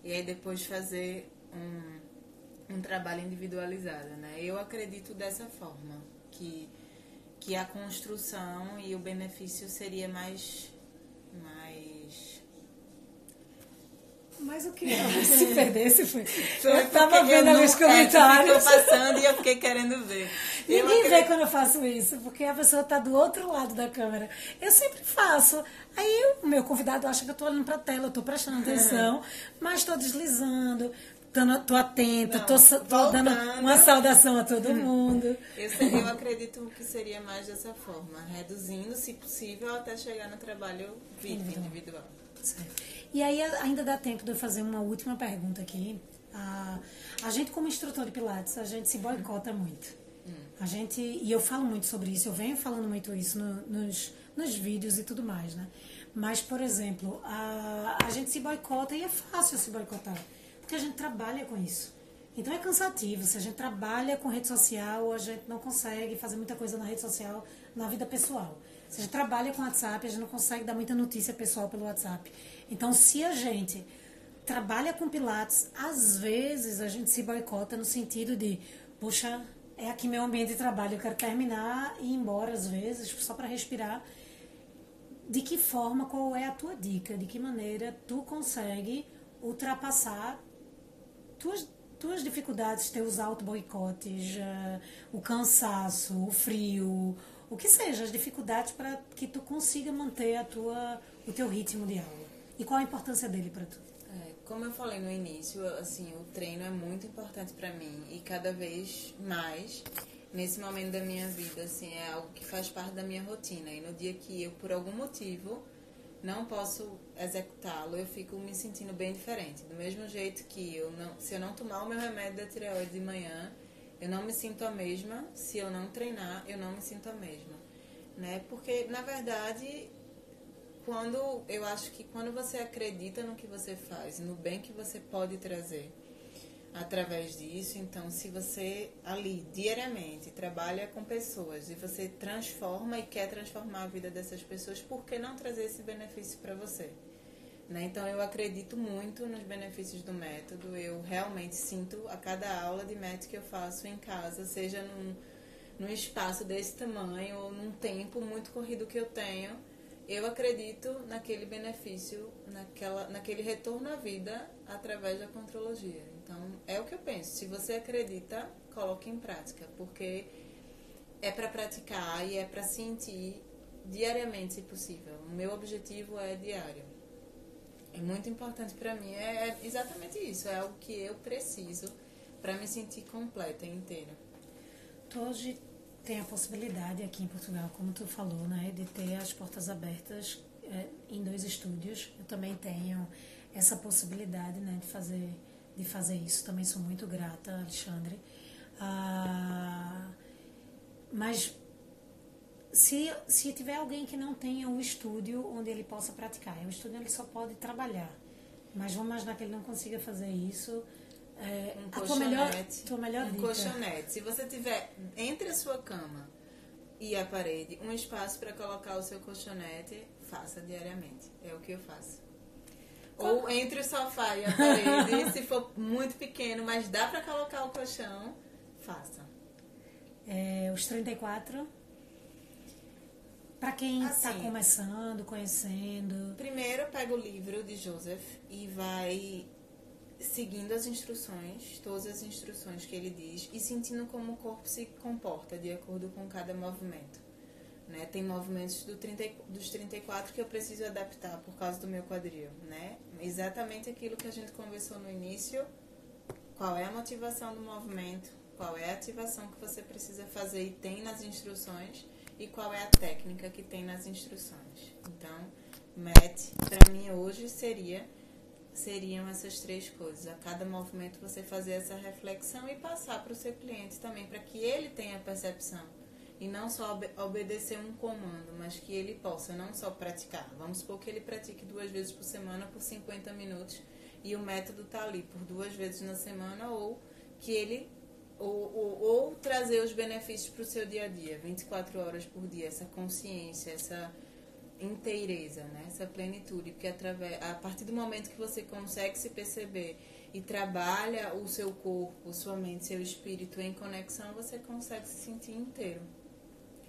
e aí depois fazer um trabalho individualizado, né? Eu acredito dessa forma, que a construção e o benefício seria mais... Mas o que se perdesse foi... Eu tava vendo nos comentários. Ficou passando e eu fiquei querendo ver. Ninguém vê quando eu faço isso, porque a pessoa tá do outro lado da câmera. Eu sempre faço. Aí o meu convidado acha que eu tô olhando pra tela, eu tô prestando atenção, mas tô deslizando, tô atenta, tô dando uma saudação a todo mundo. Eu acredito que seria mais dessa forma, reduzindo, se possível, até chegar no trabalho individual. Certo. E aí ainda dá tempo de eu fazer uma última pergunta aqui. A gente, como instrutor de Pilates, a gente se boicota muito. E eu falo muito sobre isso, eu venho falando muito isso nos vídeos e tudo mais, né? Mas, por exemplo, a gente se boicota e é fácil se boicotar, porque a gente trabalha com isso. Então é cansativo. Se a gente trabalha com rede social, a gente não consegue fazer muita coisa na rede social, na vida pessoal. Se a gente trabalha com WhatsApp, a gente não consegue dar muita notícia pessoal pelo WhatsApp. Então, se a gente trabalha com Pilates, às vezes a gente se boicota no sentido de, poxa, é aqui meu ambiente de trabalho, eu quero terminar e ir embora às vezes, só para respirar. De que forma, qual é a tua dica? De que maneira tu consegue ultrapassar tuas dificuldades, teus auto-boicotes, o cansaço, o frio, o que seja, as dificuldades para que tu consiga manter o teu ritmo de aula. E qual a importância dele para tu? Como eu falei no início, assim, o treino é muito importante para mim e cada vez mais nesse momento da minha vida, assim, é algo que faz parte da minha rotina. E no dia que eu, por algum motivo, não posso executá-lo, eu fico me sentindo bem diferente. Do mesmo jeito que se eu não tomar o meu remédio da tireoide de manhã, eu não me sinto a mesma. Se eu não treinar, eu não me sinto a mesma, né? Porque, na verdade, eu acho que quando você acredita no que você faz, no bem que você pode trazer através disso, então se você ali diariamente trabalha com pessoas e você transforma e quer transformar a vida dessas pessoas, por que não trazer esse benefício para você? Né? Então eu acredito muito nos benefícios do método, eu realmente sinto a cada aula de método que eu faço em casa, seja num espaço desse tamanho ou num tempo muito corrido que eu tenho, eu acredito naquele benefício, naquele retorno à vida através da contrologia. Então, é o que eu penso. Se você acredita, coloque em prática, porque é para praticar e é para sentir diariamente, se possível. O meu objetivo é diário. É muito importante para mim. É exatamente isso. É algo que eu preciso para me sentir completa e inteira. Tu hoje tem a possibilidade aqui em Portugal, como tu falou, né, de ter as portas abertas em 2 estúdios. Eu também tenho essa possibilidade, né, de fazer isso. Também sou muito grata, Alexandre. Mas se tiver alguém que não tenha um estúdio onde ele possa praticar, o estúdio ele só pode trabalhar. Mas vamos imaginar que ele não consiga fazer isso. Um colchonete. Tua melhor dica. Colchonete. Se você tiver entre a sua cama e a parede um espaço para colocar o seu colchonete, faça diariamente. É o que eu faço. Ou entre o sofá e a parede, se for muito pequeno, mas dá para colocar o colchão, faça. Os 34, para quem está Assim, começando, conhecendo. Primeiro, pega o livro de Joseph e vai seguindo as instruções, todas as instruções que ele diz e sentindo como o corpo se comporta de acordo com cada movimento. Né? Tem movimentos dos 34 que eu preciso adaptar por causa do meu quadril. Né? Exatamente aquilo que a gente conversou no início. Qual é a motivação do movimento, qual é a ativação que você precisa fazer e tem nas instruções e qual é a técnica que tem nas instruções. Então, MET, para mim hoje seriam essas 3 coisas. A cada movimento você fazer essa reflexão e passar para o seu cliente também, para que ele tenha percepção. E não só obedecer um comando, mas que ele possa não só praticar. Vamos supor que ele pratique 2 vezes por semana por 50 minutos e o método está ali por 2 vezes na semana, ou que ele ou trazer os benefícios para o seu dia a dia, 24 horas por dia, essa consciência, essa inteireza, né? Essa plenitude, porque a partir do momento que você consegue se perceber e trabalha o seu corpo, sua mente, seu espírito em conexão, você consegue se sentir inteiro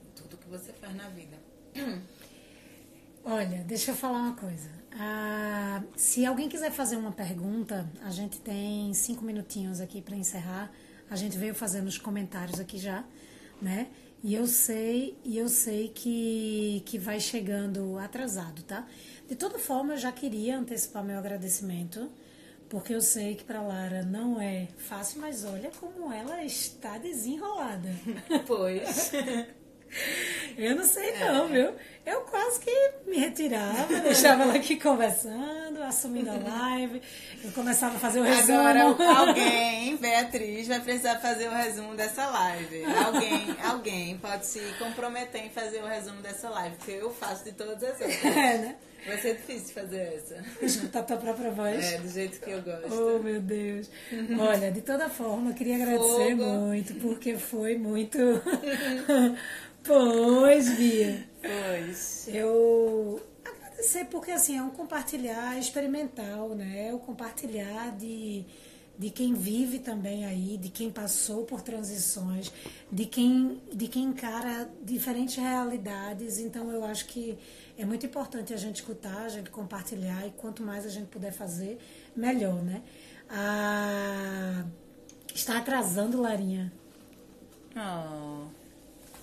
em tudo que você faz na vida. Olha, deixa eu falar uma coisa. Se alguém quiser fazer uma pergunta, a gente tem 5 minutinhos aqui para encerrar. A gente veio fazendo os comentários aqui já, né? E eu sei que vai chegando atrasado, tá? De toda forma, eu já queria antecipar meu agradecimento, porque eu sei que para Lara não é fácil, mas olha como ela está desenrolada. Pois. Eu não sei não, viu? Eu quase que me retirava, deixava ela aqui conversando, assumindo a live. Eu começava a fazer o resumo. Agora alguém, Beatriz, vai precisar fazer o resumo dessa live. Alguém pode se comprometer em fazer o resumo dessa live, porque eu faço de todas as outras. Né? Vai ser difícil fazer essa. Escutar tua própria voz. É, do jeito que eu gosto. Oh, meu Deus. Olha, de toda forma, eu queria agradecer muito, porque foi muito... Pois, Bia. Pois. Eu agradecer porque, assim, é um compartilhar experimental, né? É o compartilhar de quem vive também aí, de quem passou por transições, de quem encara diferentes realidades. Então, eu acho que é muito importante a gente escutar, a gente compartilhar, e quanto mais a gente puder fazer, melhor, né? Está atrasando, Larinha. Oh,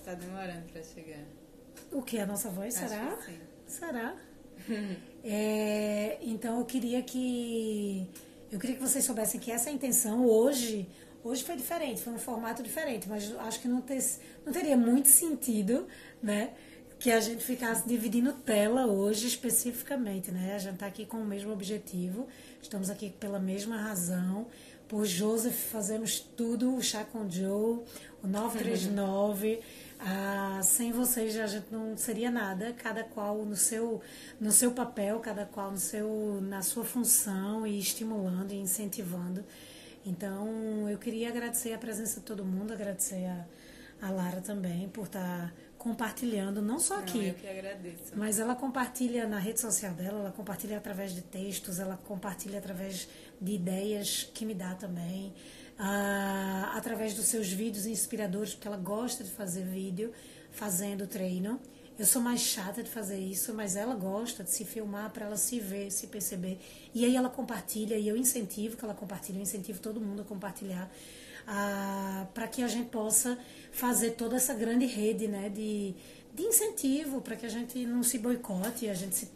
tá demorando pra chegar. O que? A nossa voz? Acho Será? que sim. Será? Então, eu queria que vocês soubessem que essa intenção hoje foi diferente, foi um formato diferente, mas acho que não teria muito sentido, né, que a gente ficasse dividindo tela hoje especificamente, né? A gente está aqui com o mesmo objetivo, estamos aqui pela mesma razão. Por Joseph fazemos tudo, o Chá com Joe, o 939. Sem vocês a gente não seria nada, cada qual no seu papel, cada qual na sua função, e estimulando e incentivando. Então, eu queria agradecer a presença de todo mundo, agradecer a Lara também por estar compartilhando, não só aqui, eu que agradeço. mas ela compartilha na rede social dela, ela compartilha através de textos, ela compartilha através de ideias que me dá também, através dos seus vídeos inspiradores, porque ela gosta de fazer vídeo fazendo treino. Eu sou mais chata de fazer isso, mas ela gosta de se filmar para ela se ver, se perceber. E aí ela compartilha, e eu incentivo que ela compartilhe, eu incentivo todo mundo a compartilhar, para que a gente possa fazer toda essa grande rede, né, de incentivo, para que a gente não se boicote, a gente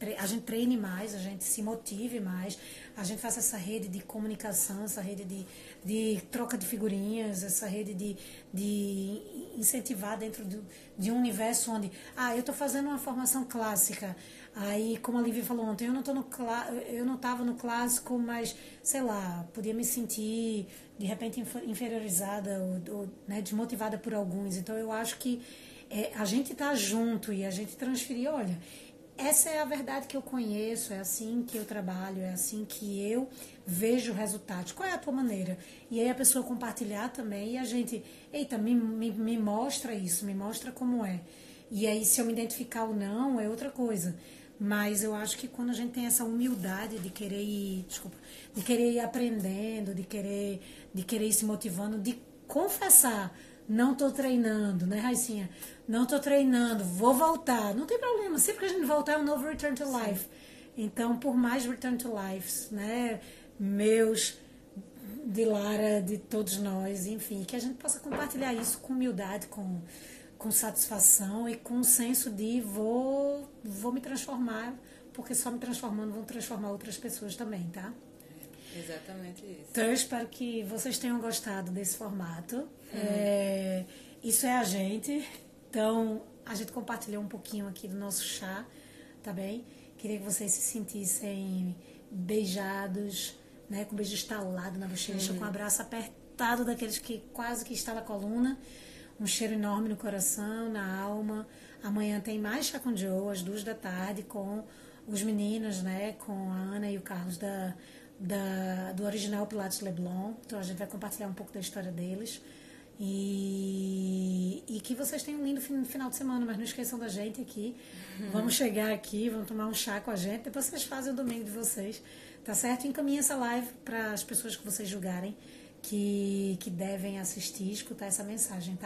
treine mais, a gente se motive mais, a gente faça essa rede de comunicação, essa rede de troca de figurinhas, essa rede de incentivar dentro de um universo onde, eu estou fazendo uma formação clássica, aí, como a Lívia falou ontem, eu não estava no clássico, mas, sei lá, podia me sentir, de repente, inferiorizada ou né, desmotivada por alguns. Então, eu acho que a gente tá junto e a gente transferir, olha, essa é a verdade que eu conheço, é assim que eu trabalho, é assim que eu vejo resultados. Qual é a tua maneira? E aí a pessoa compartilhar também, e a gente, eita, me mostra isso, me mostra como é. E aí, se eu me identificar ou não, é outra coisa. Mas eu acho que quando a gente tem essa humildade de querer ir aprendendo, de querer ir se motivando, de confessar, não estou treinando, né, Raicinha? Não estou treinando, vou voltar. Não tem problema, sempre que a gente voltar é um novo Return to Life. Então, por mais Return to Lives, né, meus, de Lara, de todos nós, enfim, que a gente possa compartilhar isso com humildade, com satisfação e com um senso de vou me transformar, porque só me transformando vão transformar outras pessoas também, tá? Exatamente isso. Então eu espero que vocês tenham gostado desse formato. Isso é a gente. Então a gente compartilhou um pouquinho aqui do nosso chá, tá bem? Queria que vocês se sentissem beijados, né? Com beijo estalado na bochecha, com um abraço apertado daqueles que quase que está na coluna. Um cheiro enorme no coração, na alma. Amanhã tem mais Chá com Joe, às 2h, com os meninos, né? Com a Ana e o Carlos do Original Pilates Leblon. Então a gente vai compartilhar um pouco da história deles. E que vocês tenham um lindo final de semana, mas não esqueçam da gente aqui. Vamos chegar aqui, vamos tomar um chá com a gente. Depois vocês fazem o domingo de vocês, tá certo? Encaminhe essa live para as pessoas que vocês julgarem que devem assistir, escutar essa mensagem, tá?